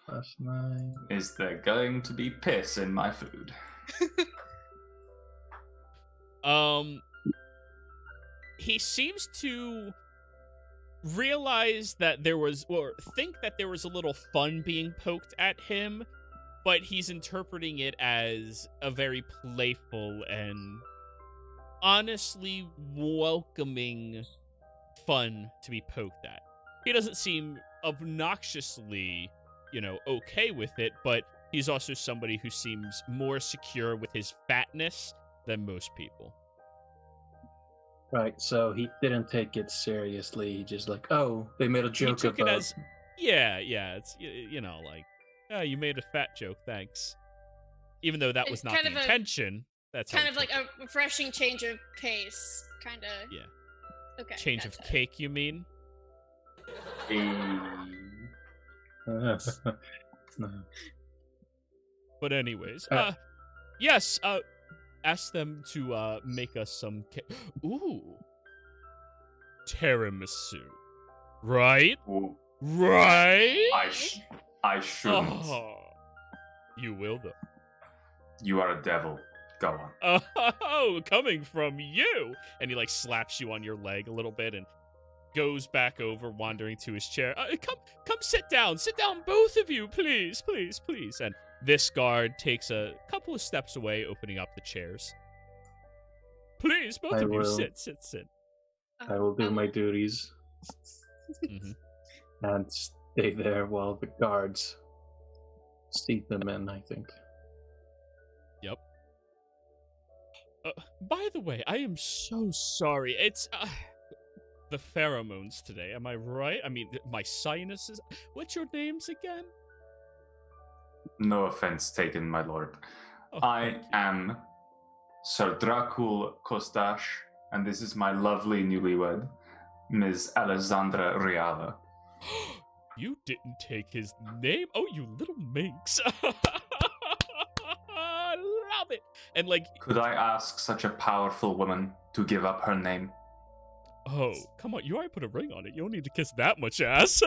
+9. Is there going to be piss in my food? He seems to realize that there was, or think that there was a little fun being poked at him, but he's interpreting it as a very playful and honestly welcoming fun to be poked at. He doesn't seem obnoxiously, okay with it, but he's also somebody who seems more secure with his fatness than most people. Right, so he didn't take it seriously. He just like, oh, they made a joke He took about... it as, yeah, it's, like, oh, you made a fat joke, thanks. Even though that was It's not kind the of a- intention, that's Kind how of he like took a refreshing change of pace. Kind of. Yeah. Okay. it. Change of gotcha. cake, you mean? But anyways, yes, ask them to make us some ooh, tiramisu. Right? Ooh, Right? I shouldn't. Oh, you will though. You are a devil. Go on. Oh, coming from you. And he like slaps you on your leg a little bit and goes back over, wandering to his chair. Come sit down, both of you, please. And this guard takes a couple of steps away, opening up the chairs. Please, both of you, sit. I will do my duties and stay there while the guards seat them in, I think. Yep. By the way, I am so sorry. It's the pheromones today. Am I right? I mean, my sinuses. What's your names again? No offense taken, my lord. Oh, I am Sir Dracul Kostash, and this is my lovely newlywed, Ms. Alessandra Riava. You didn't take his name? Oh, you little minx. I love it. And like, Could I ask such a powerful woman to give up her name? oh, come on. You already put a ring on it. You don't need to kiss that much ass.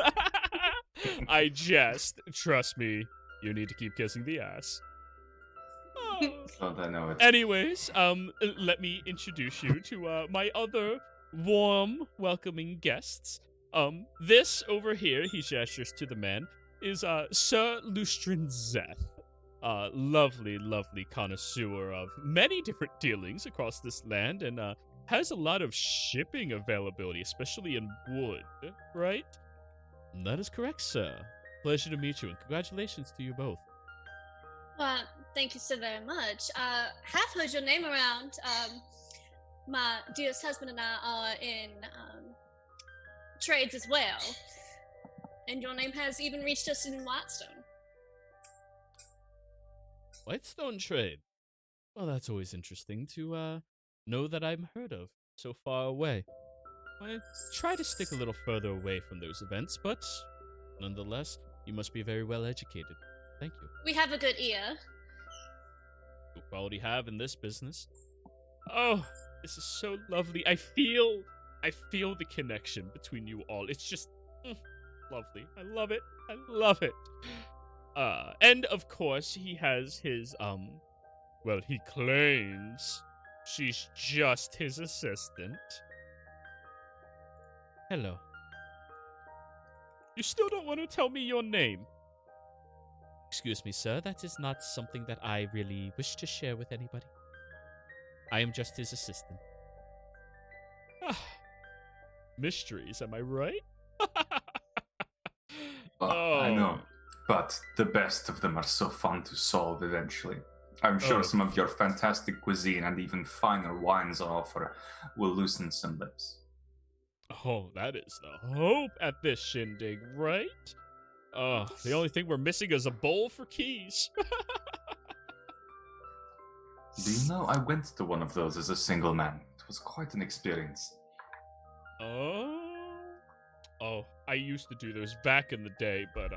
I jest. Trust me. You need to keep kissing the ass. Oh. Don't I know it? Anyways, let me introduce you to my other warm, welcoming guests. This over here, he gestures to the man, is Sir Lustrin Zeth. Lovely connoisseur of many different dealings across this land, and has a lot of shipping availability, especially in wood, right? That is correct, sir. Pleasure to meet you, and congratulations to you both. Thank you so very much. Have heard your name around. My dearest husband and I are in trades as well, and your name has even reached us in Whitestone. Whitestone trade. Well, that's always interesting to know that I'm heard of so far away. I try to stick a little further away from those events, but nonetheless, you must be very well educated. Thank you. We have a good ear. Good quality have in this business. Oh, this is so lovely. I feel the connection between you all. It's just lovely. I love it. And of course, he has his well, he claims she's just his assistant. Hello. You still don't want to tell me your name? Excuse me, sir. That is not something that I really wish to share with anybody. I am just his assistant. Mysteries, am I right? I know, but the best of them are so fun to solve eventually. I'm sure some of your fantastic cuisine and even finer wines on offer will loosen some lips. Oh, that is the hope at this shindig, right? The only thing we're missing is a bowl for keys. Do you know, I went to one of those as a single man. It was quite an experience. Oh, I used to do those back in the day, but,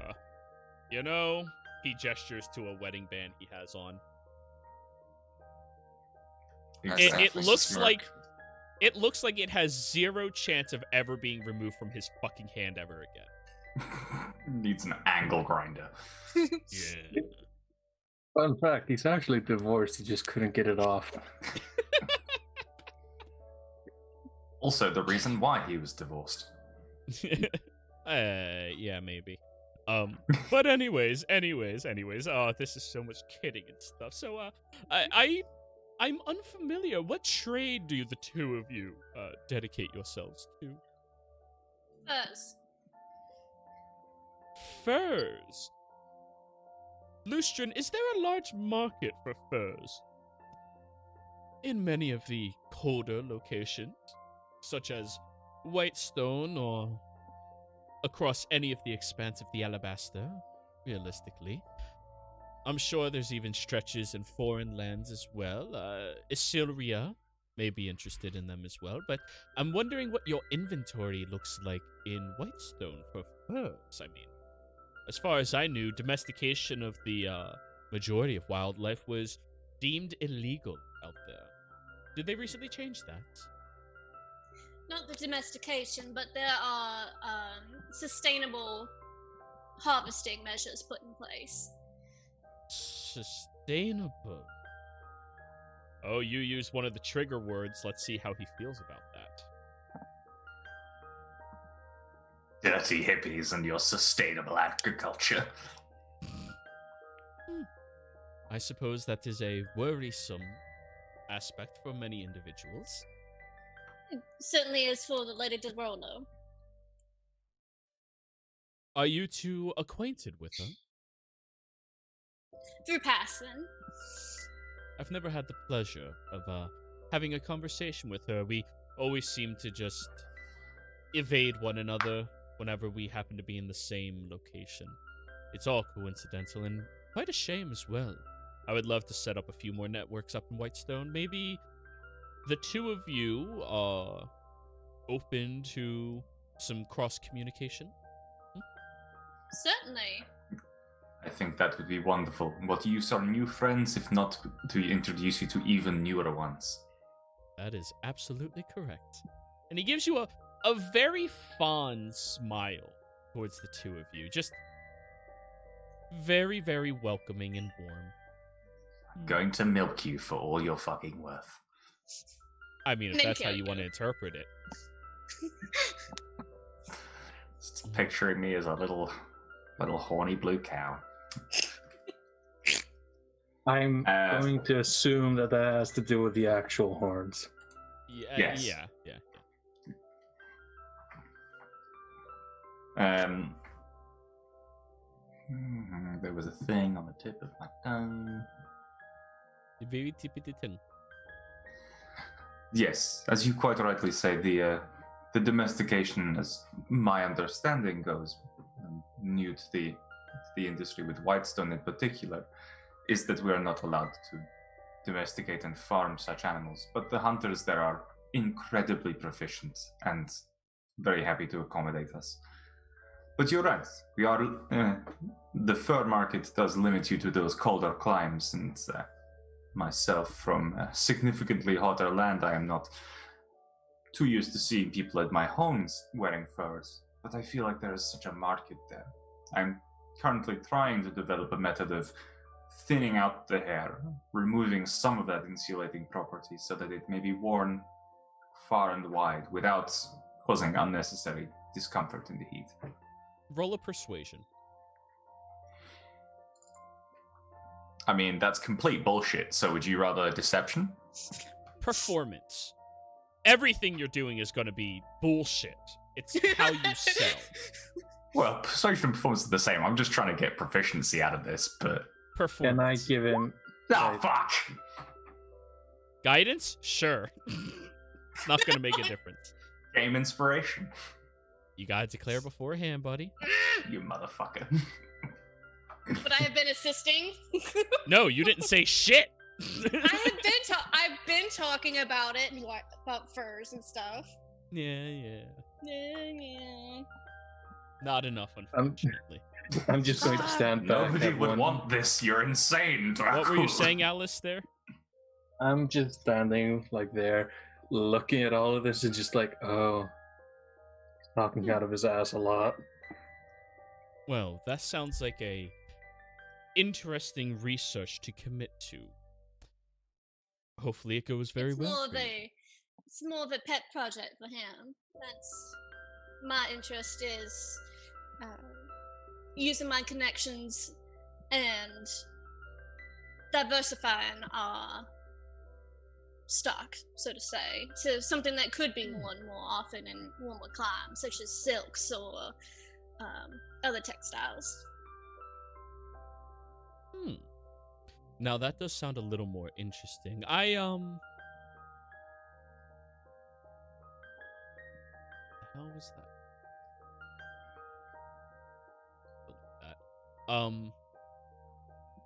you know, he gestures to a wedding band he has on. It looks like it has zero chance of ever being removed from his fucking hand ever again. Needs an angle grinder. Yeah. Fun fact, he's actually divorced, he just couldn't get it off. Also, the reason why he was divorced. Yeah, maybe. But anyways, this is so much kidding and stuff. So, I'm unfamiliar. What trade do the two of you dedicate yourselves to? Furs. Lustrin, is there a large market for furs? In many of the colder locations, such as Whitestone or across any of the expanse of the Alabaster, realistically. I'm sure there's even stretches in foreign lands as well. Isylria, may be interested in them as well, but I'm wondering what your inventory looks like in Whitestone for furs. I mean, as far as I knew, domestication of the majority of wildlife was deemed illegal out there. Did they recently change that? Not the domestication, but there are sustainable harvesting measures put in place. Sustainable. Oh, you used one of the trigger words. Let's see how he feels about that. Dirty hippies and your sustainable agriculture. I suppose that is a worrisome aspect for many individuals. It certainly is for the Lady DeRolo. Are you two acquainted with her? Through passing. I've never had the pleasure of having a conversation with her. We always seem to just evade one another whenever we happen to be in the same location. It's all coincidental and quite a shame as well. I would love to set up a few more networks up in Whitestone. Maybe the two of you are open to some cross-communication? Certainly. I think that would be wonderful. What use are new friends if not to introduce you to even newer ones? That is absolutely correct. And he gives you a very fond smile towards the two of you. Just very, very welcoming and warm. I'm going to milk you for all you're fucking worth. I mean, if that's how you want to interpret it. Just picturing me as a little horny blue cow. I'm going to assume that has to do with the actual horns. Yeah, Yes. yeah. There was a thing on the tip of my tongue. The very tippity tongue. Yes, as you quite rightly say, the domestication, as my understanding goes, new to the industry with Whitestone in particular, is that we are not allowed to domesticate and farm such animals. But the hunters there are incredibly proficient and very happy to accommodate us. But you're right. We are the fur market does limit you to those colder climes, and myself from a significantly hotter land, I am not too used to seeing people at my homes wearing furs. But I feel like there is such a market there. I'm currently trying to develop a method of thinning out the hair, removing some of that insulating property so that it may be worn far and wide without causing unnecessary discomfort in the heat. Roll a persuasion. I mean, that's complete bullshit, so would you rather a deception? Performance. Everything you're doing is going to be bullshit. It's how you sell. Well, persuasion and performance are the same. I'm just trying to get proficiency out of this, but... Performance. Can I give him... Ah, fuck! Guidance? Sure. It's not going to make a difference. Game inspiration. You got to declare beforehand, buddy. You motherfucker. But I have been assisting. No, you didn't say shit. I've been talking about it and about furs and stuff. Yeah. Yeah. Not enough, unfortunately. I'm just going to stand back. Nobody at would one- want this. You're insane. What were you saying, Alice, there? I'm just standing like there, looking at all of this and just like, oh, he's talking out of his ass a lot. Well, that sounds like a interesting research to commit to. Hopefully it goes very well. It's more of a pet project for him. That's my interest is using my connections and diversifying our stock, so to say, to something that could be worn more often in warmer climes, such as silks or other textiles. Now that does sound a little more interesting. The hell was that?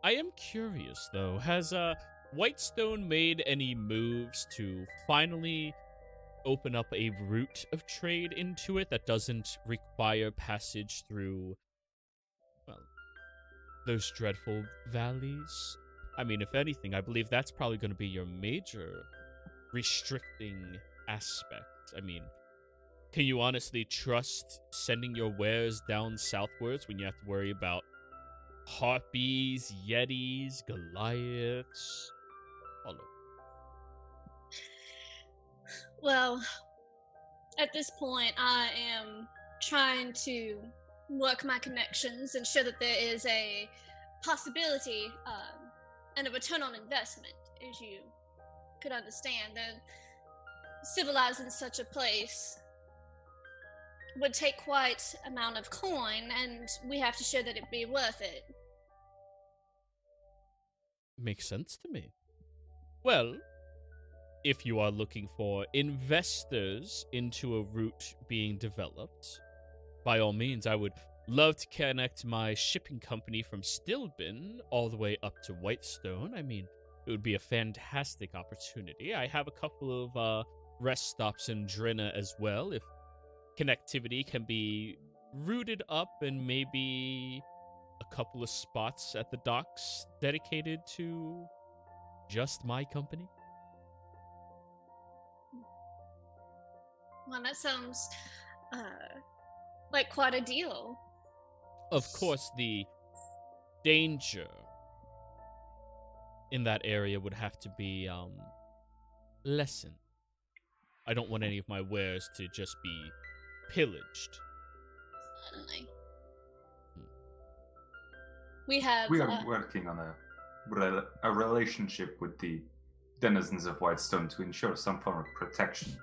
I am curious though. Has Whitestone made any moves to finally open up a route of trade into it that doesn't require passage through, well, those dreadful valleys? I mean, if anything, I believe that's probably going to be your major restricting aspect. I mean, can you honestly trust sending your wares down southwards when you have to worry about harpies, yetis, Goliaths, all of it? Well, at this point, I am trying to work my connections, ensure that there is a possibility and a return on investment, as you could understand. That civilizing such a place would take quite amount of coin, and we have to show that it be worth it. Makes sense to me. Well, if you are looking for investors into a route being developed, by all means, I would love to connect my shipping company from Stillbin all the way up to Whitestone. I mean, it would be a fantastic opportunity. I have a couple of rest stops in Drinna as well. If connectivity can be rooted up and maybe a couple of spots at the docks dedicated to just my company. Well, that sounds like quite a deal. Of course, the danger in that area would have to be lessened. I don't want any of my wares to just be pillaged. Certainly. We are working on a relationship with the denizens of Whitestone to ensure some form of protection.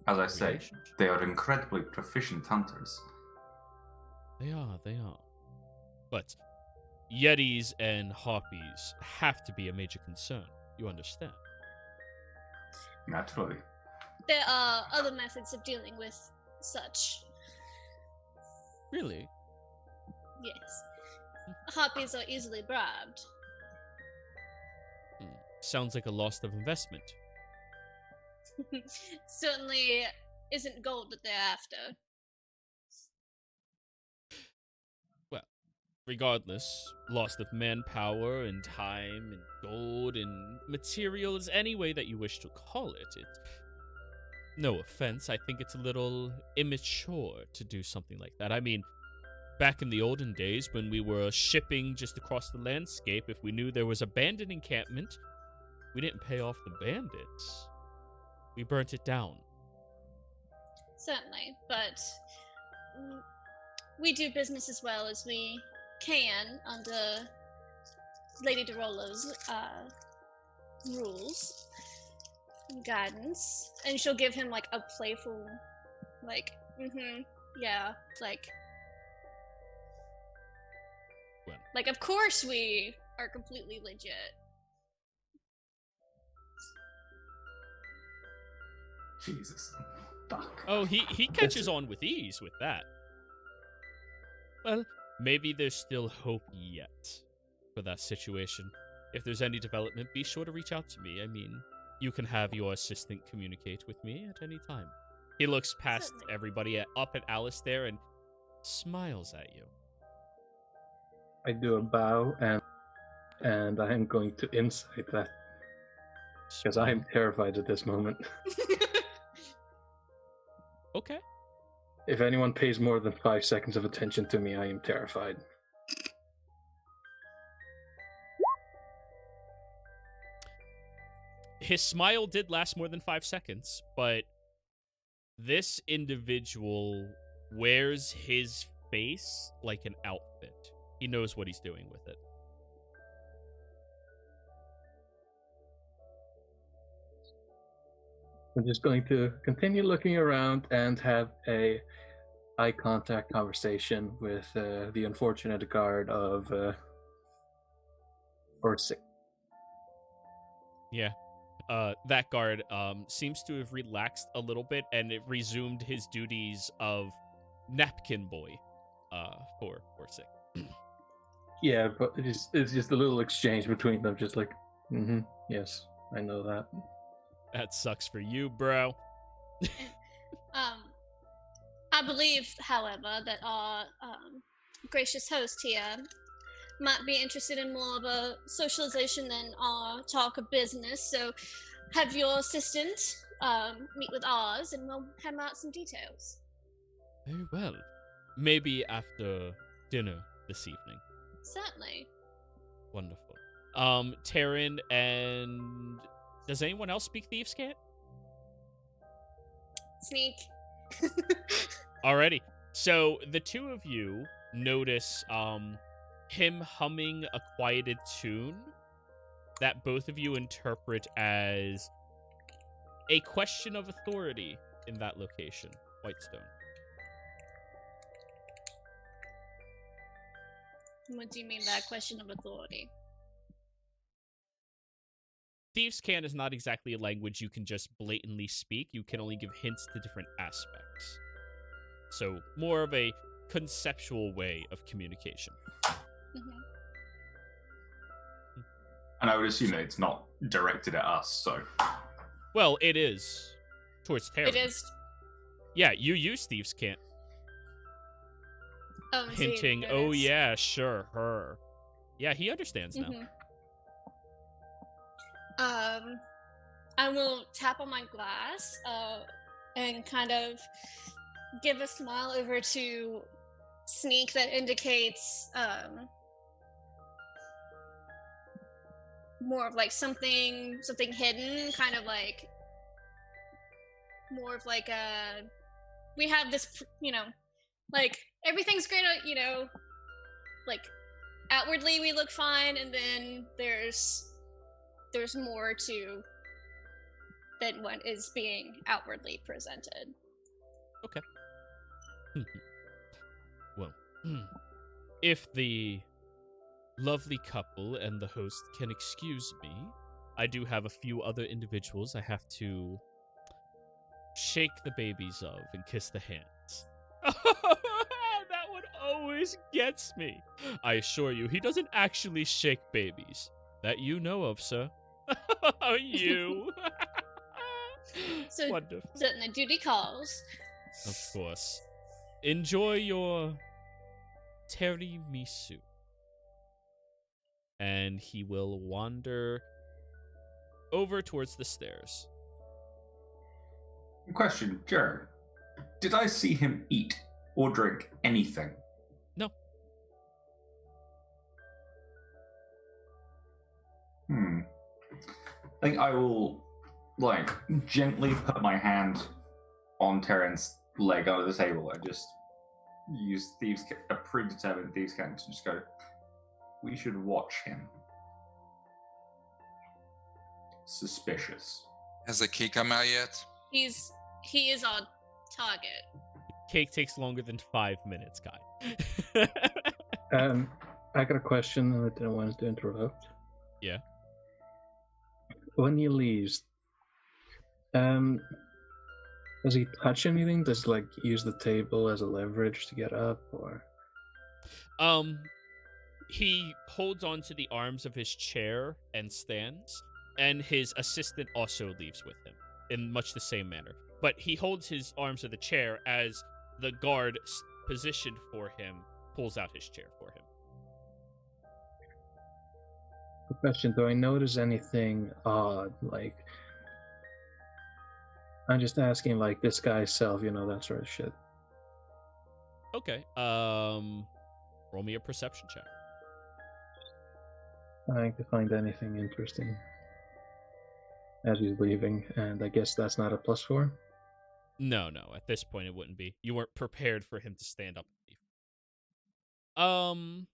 As I say, they are incredibly proficient hunters. They are. But yetis and harpies have to be a major concern. You understand? Naturally. There are other methods of dealing with such. Really? Yes. Harpies are easily bribed. Sounds like a loss of investment. Certainly isn't gold that they're after. Well, regardless, loss of manpower and time and gold and materials, any way that you wish to call it. No offense, I think it's a little immature to do something like that. I mean, back in the olden days when we were shipping just across the landscape, if we knew there was a bandit encampment, we didn't pay off the bandits. We burnt it down. Certainly, but we do business as well as we can under Lady Derola's rules and guidance. And she'll give him like a playful, like, yeah, like, Well. Like, of course we are completely legit. Jesus. Fuck. Oh, he catches on with ease with that. Well, maybe there's still hope yet for that situation. If there's any development, be sure to reach out to me. I mean, you can have your assistant communicate with me at any time. He looks past everybody up at Alistair and smiles at you. I do a bow and I am going to insight that because I am terrified at this moment. Okay. If anyone pays more than 5 seconds of attention to me, I am terrified. His smile did last more than 5 seconds, but this individual wears his face like an outfit. He knows what he's doing with it. I'm just going to continue looking around and have a eye contact conversation with the unfortunate guard of Orsic. Yeah. That guard seems to have relaxed a little bit and it resumed his duties of napkin boy for Orsic. Yeah, but it's just a little exchange between them, just like, yes, I know that. That sucks for you, bro. I believe, however, that our gracious host here might be interested in more of a socialization than our talk of business. So, have your assistant meet with ours, and we'll hammer out some details. Very well. Maybe after dinner this evening. Certainly. Wonderful. Taryn and... Does anyone else speak Thieves' Cant? Sneak. Alrighty. So, the two of you notice him humming a quieted tune that both of you interpret as a question of authority in that location, Whitestone. What do you mean by question of authority? Thieves' Cant is not exactly a language you can just blatantly speak. You can only give hints to different aspects. So, more of a conceptual way of communication. Mm-hmm. And I would assume that it's not directed at us, so... Well, it is. Towards Taryn. It is. Yeah, you use Thieves' Cant. Oh, Hinting, oh yeah, sure, her. Yeah, he understands now. Mm-hmm. I will tap on my glass and kind of give a smile over to Sneak that indicates more of like something hidden, kind of like more of like a we have this, like everything's great, like outwardly we look fine, and then there's more to than what is being outwardly presented. Okay. Well, if the lovely couple and the host can excuse me, I do have a few other individuals I have to shake the babies of and kiss the hands. That one always gets me. I assure you, he doesn't actually shake babies. That you know of, sir. You. So, wonderful. Certainly, duty calls. Of course. Enjoy your tiramisu. And he will wander over towards the stairs. Question, Jared. Did I see him eat or drink anything? No. I think I will, gently put my hand on Terran's leg under the table and just use a predetermined Thieves' Cant to just go, we should watch him. Suspicious. Has the key come out yet? He is on target. Cake takes longer than 5 minutes, Kai. I got a question and I didn't want to interrupt. Yeah. When he leaves, does he touch anything? Does he use the table as a leverage to get up, or? He holds onto the arms of his chair and stands, and his assistant also leaves with him in much the same manner. But he holds his arms of the chair as the guard positioned for him pulls out his chair for him. The question, do I notice anything odd? I'm just asking, this guy's self, that sort of shit. Okay. Roll me a perception check. Trying to find anything interesting as he's leaving, and I guess that's not a +4? No. At this point, it wouldn't be. You weren't prepared for him to stand up and leave.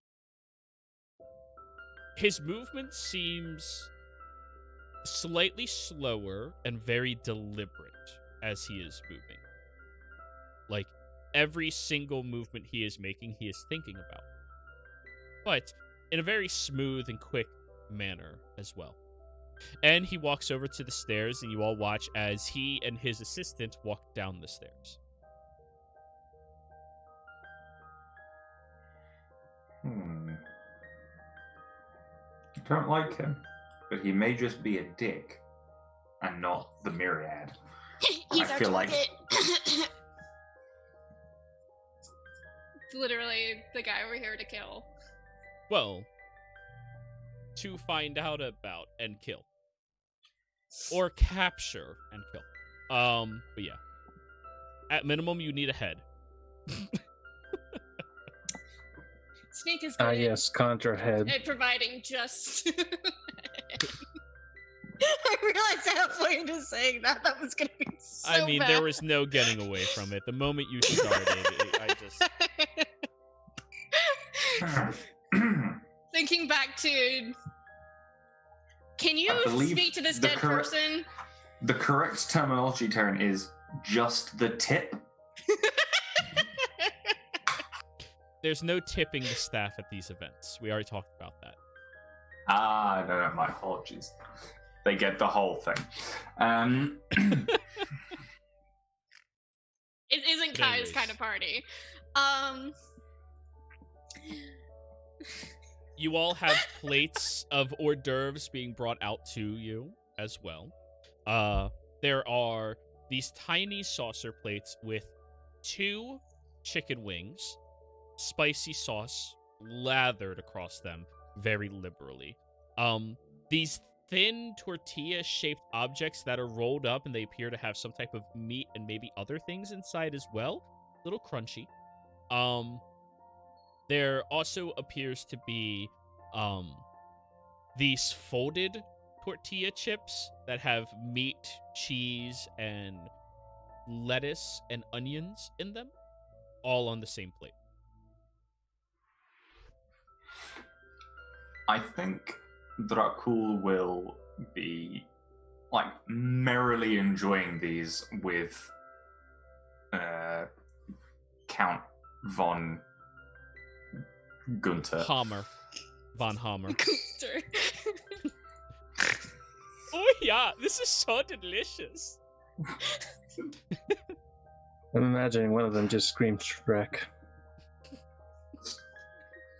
His movement seems slightly slower and very deliberate as he is moving. Every single movement he is making, he is thinking about. But in a very smooth and quick manner as well. And he walks over to the stairs, and you all watch as he and his assistant walk down the stairs. don't like him, but he may just be a dick and not the myriad. He's I our feel like- target. It's literally the guy we're here to kill. Well, to find out about and kill. Or capture and kill. But yeah. At minimum, you need a head. Snake is good Yes, conjure head. at providing just. I realized halfway into saying that was gonna be so I mean, bad. there was no getting away from it. The moment you started, I just... Thinking back to. Can you I believe speak to this the dead correct- person? The correct terminology, Taryn, is just the tip. There's no tipping the staff at these events. We already talked about that. Ah, no, my apologies. They get the whole thing. It isn't But Kai's anyways. kind of party. You all have plates of hors d'oeuvres being brought out to you as well. There are these tiny saucer plates with 2 chicken wings, spicy sauce lathered across them very liberally. These thin tortilla-shaped objects that are rolled up and they appear to have some type of meat and maybe other things inside as well. A little crunchy. There also appears to be these folded tortilla chips that have meat, cheese, and lettuce and onions in them, all on the same plate. I think Dracul will be like merrily enjoying these with Count von Gunther. Von Hammer. Cooster. Oh yeah, this is so delicious. I'm imagining one of them just screams Shrek.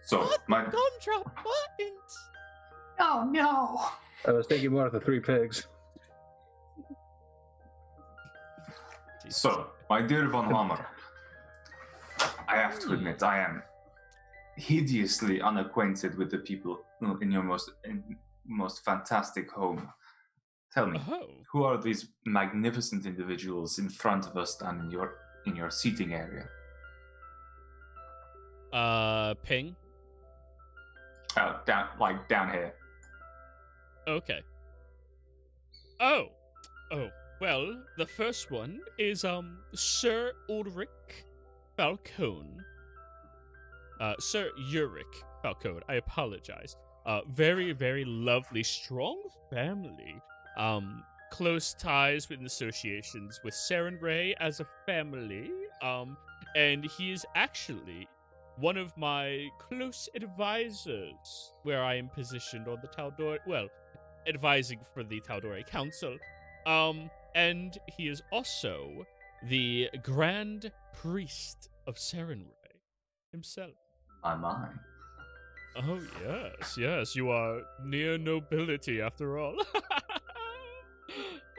So my Gumdrop buttons. oh no. I was thinking more of the 3 pigs. So my dear von Hammer, I have to admit I am hideously unacquainted with the people in your most fantastic home. Tell me, Oh. who are these magnificent individuals in front of us and in your seating area? Ping. Down here. Okay. Oh. Well, the first one is Sir Ulrich Falcone. Sir Ulrich Falcone. I apologize. Very, very lovely, strong family. Close ties with associations with Saren Ray as a family. And he is actually one of my close advisors, where I am positioned on the Tal'Dorei. Well, advising for the Tal'Dorei Council. And he is also the Grand Priest of Saren Ray himself. My. Oh, yes, you are near nobility after all.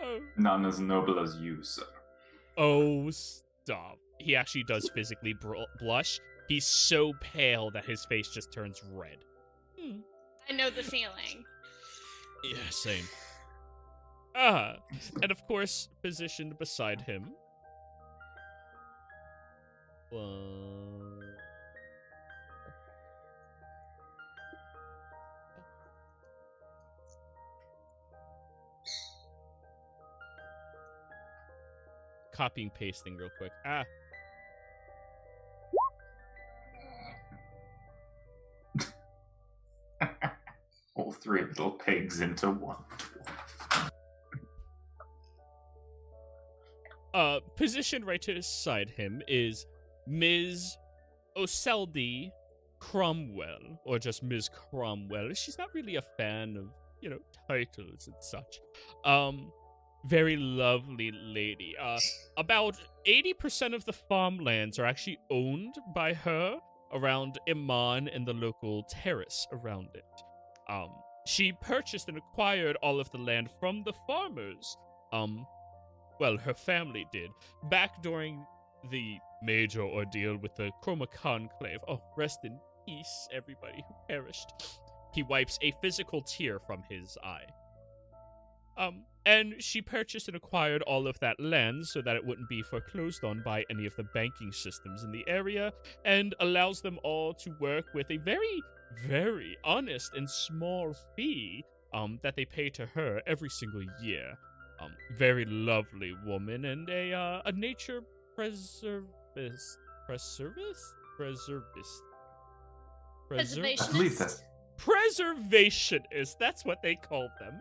Oh. None as noble as you, sir. Oh, stop. He actually does physically blush. He's so pale that his face just turns red. I know the feeling. Yeah, same. And of course, positioned beside him. Copying, pasting real quick. All 3 little pigs into one. Positioned right beside him is Ms. Oseldi Cromwell, or just Ms. Cromwell. She's not really a fan of, titles and such. Very lovely lady. About 80% of the farmlands are actually owned by her around Iman and the local terrace around it. she purchased and acquired all of the land from the farmers. Well, her family did, back during the major ordeal with the Chroma Conclave. Oh, rest in peace, everybody who perished. He wipes a physical tear from his eye. And she purchased and acquired all of that land so that it wouldn't be foreclosed on by any of the banking systems in the area, and allows them all to work with a very, very honest and small fee that they pay to her every single year. Very lovely woman, and a nature preservationist. I believe that. Preservationist, that's what they call them.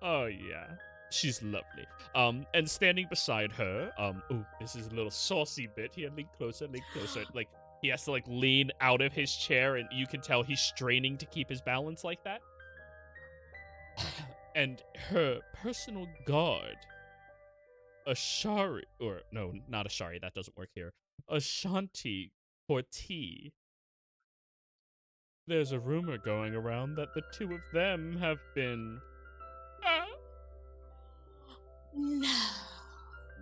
Oh yeah, she's lovely. And standing beside her, ooh, this is a little saucy bit here. Lean closer. Like, he has to like lean out of his chair, and you can tell he's straining to keep his balance like that. And her personal guard, Ashari, or no, not Ashari, that doesn't work here. Ashanti Corti. There's a rumor going around that the two of them have been... No.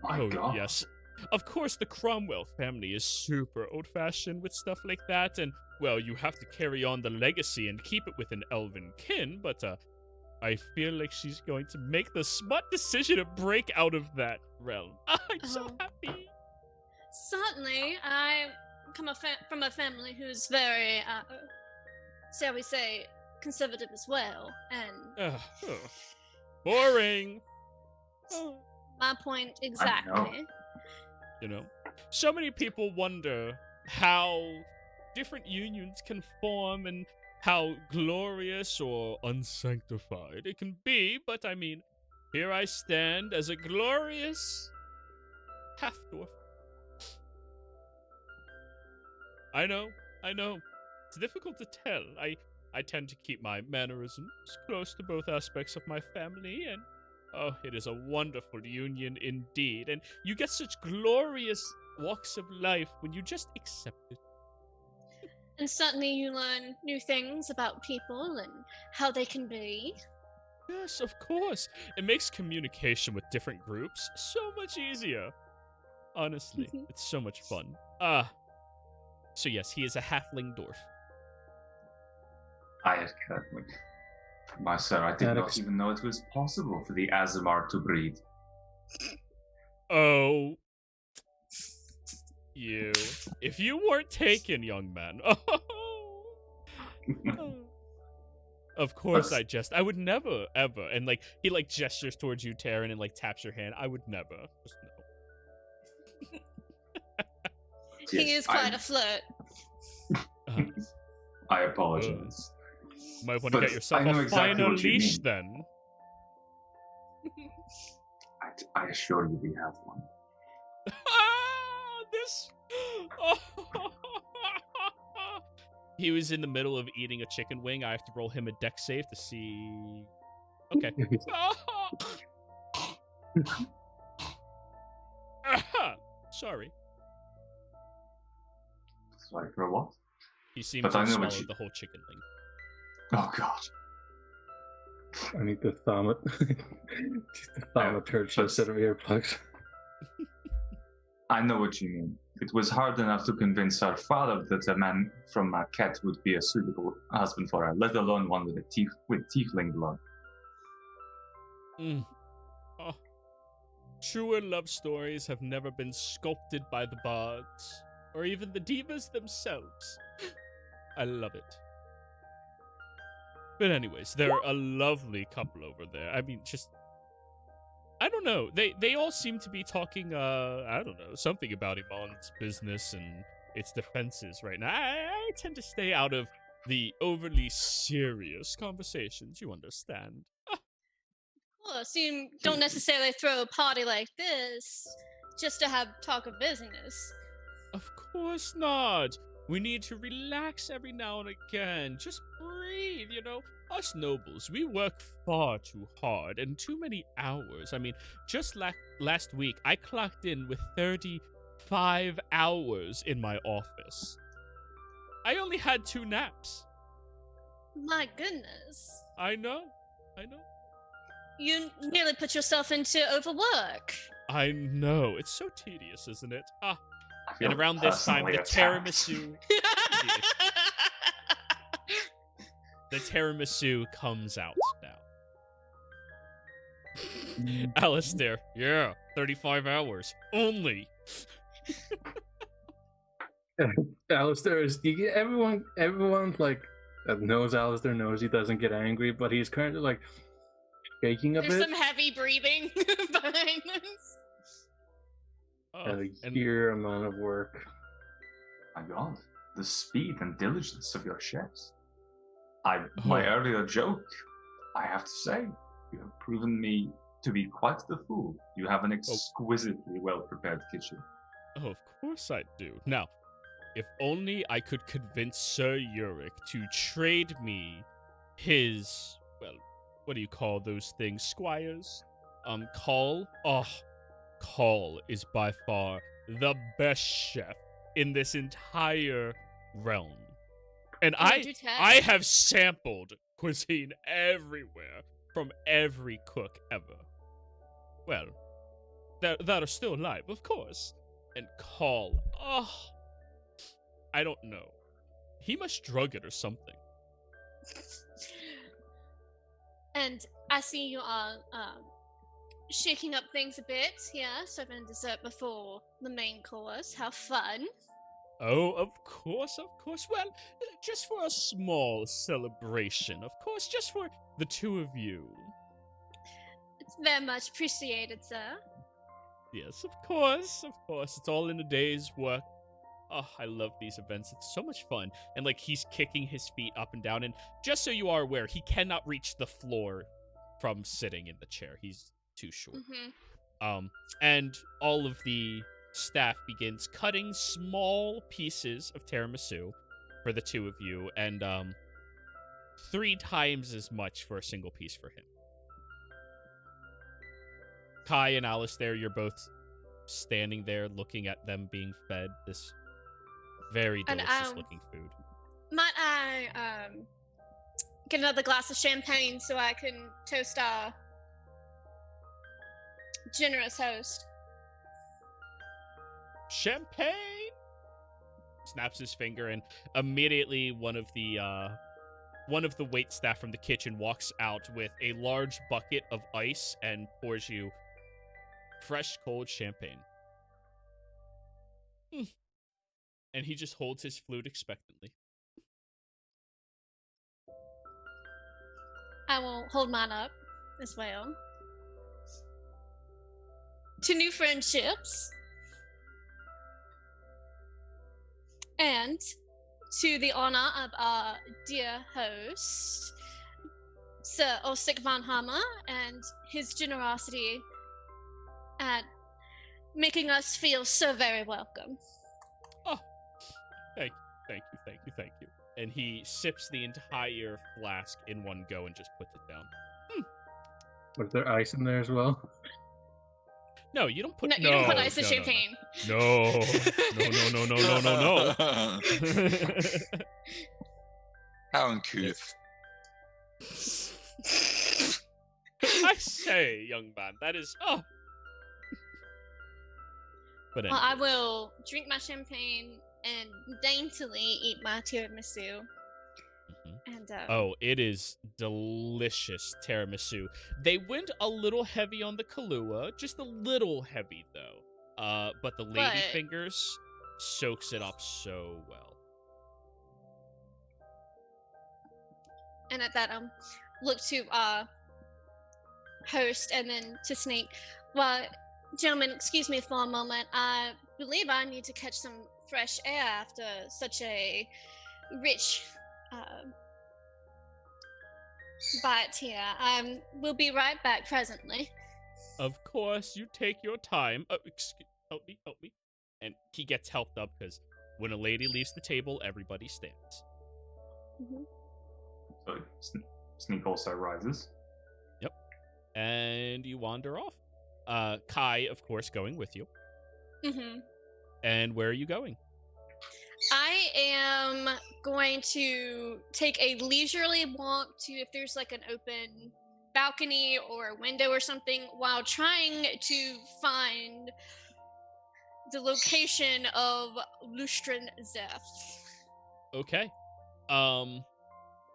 My God. Yes. Of course, the Cromwell family is super old-fashioned with stuff like that, and, well, you have to carry on the legacy and keep it with an elven kin, but, I feel like she's going to make the smart decision to break out of that realm. I'm so happy. Certainly, I come from a family who's very, shall we say, conservative as well, and... Boring. My point exactly. You know, so many people wonder how different unions can form and how glorious or unsanctified it can be, but I mean, here I stand as a glorious half-dwarf. I know. It's difficult to tell. I tend to keep my mannerisms close to both aspects of my family, and oh, it is a wonderful union indeed, and you get such glorious walks of life when you just accept it. And certainly you learn new things about people and how they can be. Yes, of course. It makes communication with different groups so much easier. Honestly, it's so much fun. So yes, he is a halfling dwarf. My sir, I did not even know it was possible for the Azamar to breed. Oh. You. If you weren't taken, young man. Of course I would never, ever. And like, he like gestures towards you, Taryn, and like taps your hand. I would never. Just no. He is quite a flirt. I apologize. Might want to get yourself a finer leash then. I assure you we have one. This. He was in the middle of eating a chicken wing. I have to roll him a dex save to see. Okay. Sorry. Sorry for what? He seemed to have swallowed the whole chicken wing. Oh God. I need the thaumaturgy instead of earplugs. I know what you mean. It was hard enough to convince our father that a man from Marquette would be a suitable husband for her, let alone one with tiefling blood. Oh. Truer love stories have never been sculpted by the bards, or even the divas themselves. I love it. But anyways, they're a lovely couple over there. I mean, just... I don't know. They all seem to be talking, I don't know, something about Iman's business and its defenses right now. I tend to stay out of the overly serious conversations, you understand. Well, so you don't necessarily throw a party like this just to have talk of business. Of course not. We need to relax every now and again. Just breathe, you know? Us nobles, we work far too hard and too many hours. I mean, just last week, I clocked in with 35 hours in my office. I only had 2 naps. My goodness. I know. You nearly put yourself into overwork. I know. It's so tedious, isn't it? I And feel around this time, the personally attacked. tiramisu comes out now. Alistair, yeah, 35 hours only. Alistair is everyone like that knows Alistair knows he doesn't get angry, but he's currently like shaking a There's bit. some heavy breathing behind us. A sheer amount of work. My God, the speed and diligence of your chefs. My earlier joke, I have to say, you have proven me to be quite the fool. You have an exquisitely well-prepared kitchen. Oh, of course I do. Now, if only I could convince Sir Uric to trade me his, well, what do you call those things? Squires? Call? Oh, Call is by far the best chef in this entire realm. And I have sampled cuisine everywhere from every cook ever. Well, that are still alive, of course. And Call, I don't know. He must drug it or something. And I see you are shaking up things a bit here, serving dessert before the main course. How fun. Oh, of course. Well, just for a small celebration. Of course, just for the two of you. It's very much appreciated, sir. Yes, of course. It's all in a day's work. Oh, I love these events. It's so much fun. And, like, he's kicking his feet up and down. And just so you are aware, he cannot reach the floor from sitting in the chair. He's too short. Mm-hmm. And all of the staff begins cutting small pieces of tiramisu for the two of you. And 3 times as much for a single piece for him. Kai and Alistair, you're both standing there looking at them being fed this very delicious looking food. Might I get another glass of champagne so I can toast our generous host? Champagne! Snaps his finger, and immediately one of the wait staff from the kitchen walks out with a large bucket of ice and pours you fresh, cold champagne. And he just holds his flute expectantly. I will hold mine up as well. To new friendships. And to the honor of our dear host, Sir Osik von Hammer, and his generosity at making us feel so very welcome. Oh, thank you. And he sips the entire flask in one go and just puts it down. Was there ice in there as well? No, you don't put. No, you don't put ice in champagne. No. How uncouth. I say, young man, that is. Oh. But Well, I will drink my champagne and daintily eat my tiramisu. And it is delicious tiramisu. They went a little heavy on the Kahlua, just a little heavy though. But the lady fingers soaks it up so well. And at that, look to host and then to Snake. Well, gentlemen, excuse me for a moment. I believe I need to catch some fresh air after such a rich bite here. We'll be right back presently. Of course, you take your time. Help me. And he gets helped up because when a lady leaves the table, everybody stands. Mm-hmm. So Sneak also rises. Yep. And you wander off. Kai, of course, going with you. Mm-hmm. And where are you going? I am going to take a leisurely walk to if there's like an open balcony or a window or something while trying to find the location of Lustrin Zeph. Okay.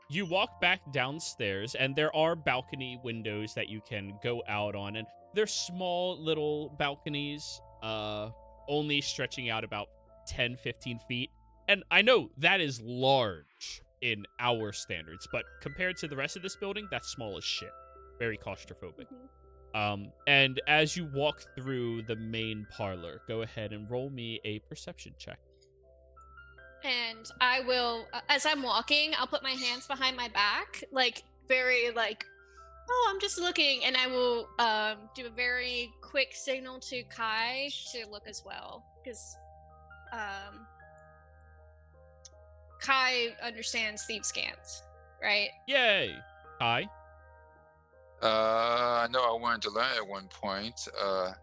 You walk back downstairs, and there are balcony windows that you can go out on, and they're small little balconies, only stretching out about 10, 15 feet. And I know that is large in our standards, but compared to the rest of this building, that's small as shit. Very claustrophobic. And as you walk through the main parlor, go ahead and roll me a perception check. And I will, as I'm walking, I'll put my hands behind my back, like, very, like, oh, I'm just looking. And I will do a very quick signal to Kai to look as well. Because Kai understands thief scans, right? Yay! Kai? I know I wanted to learn at one point. I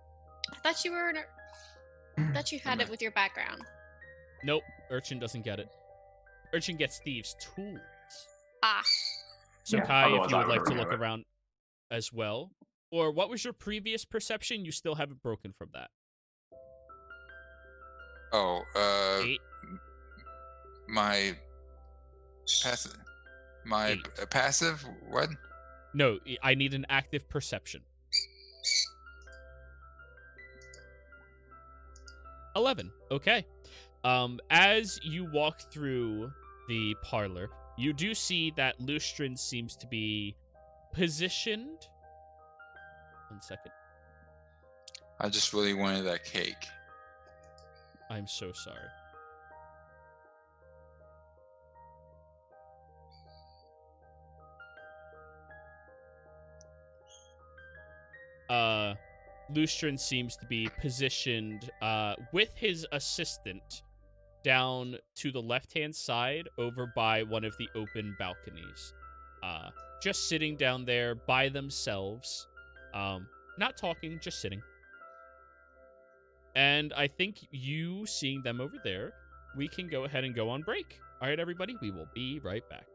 thought you were, I thought you had it with your background. Nope. Urchin doesn't get it. Urchin gets thieves' tools. Ah. So Yeah, Kai, if otherwise you I would would like to look remember. around as well. Or what was your previous perception? You still haven't broken from that. Oh, 8? my passive. My 8. passive. What? No, I need an active perception. 11. Okay. As you walk through the parlor, you do see that Lustrin seems to be positioned. 1 second. I just really wanted that cake. I'm so sorry. Lustrin seems to be positioned with his assistant down to the left-hand side over by one of the open balconies. Just sitting down there by themselves. Not talking, just sitting. And I think you seeing them over there, we can go ahead and go on break. All right, everybody, we will be right back.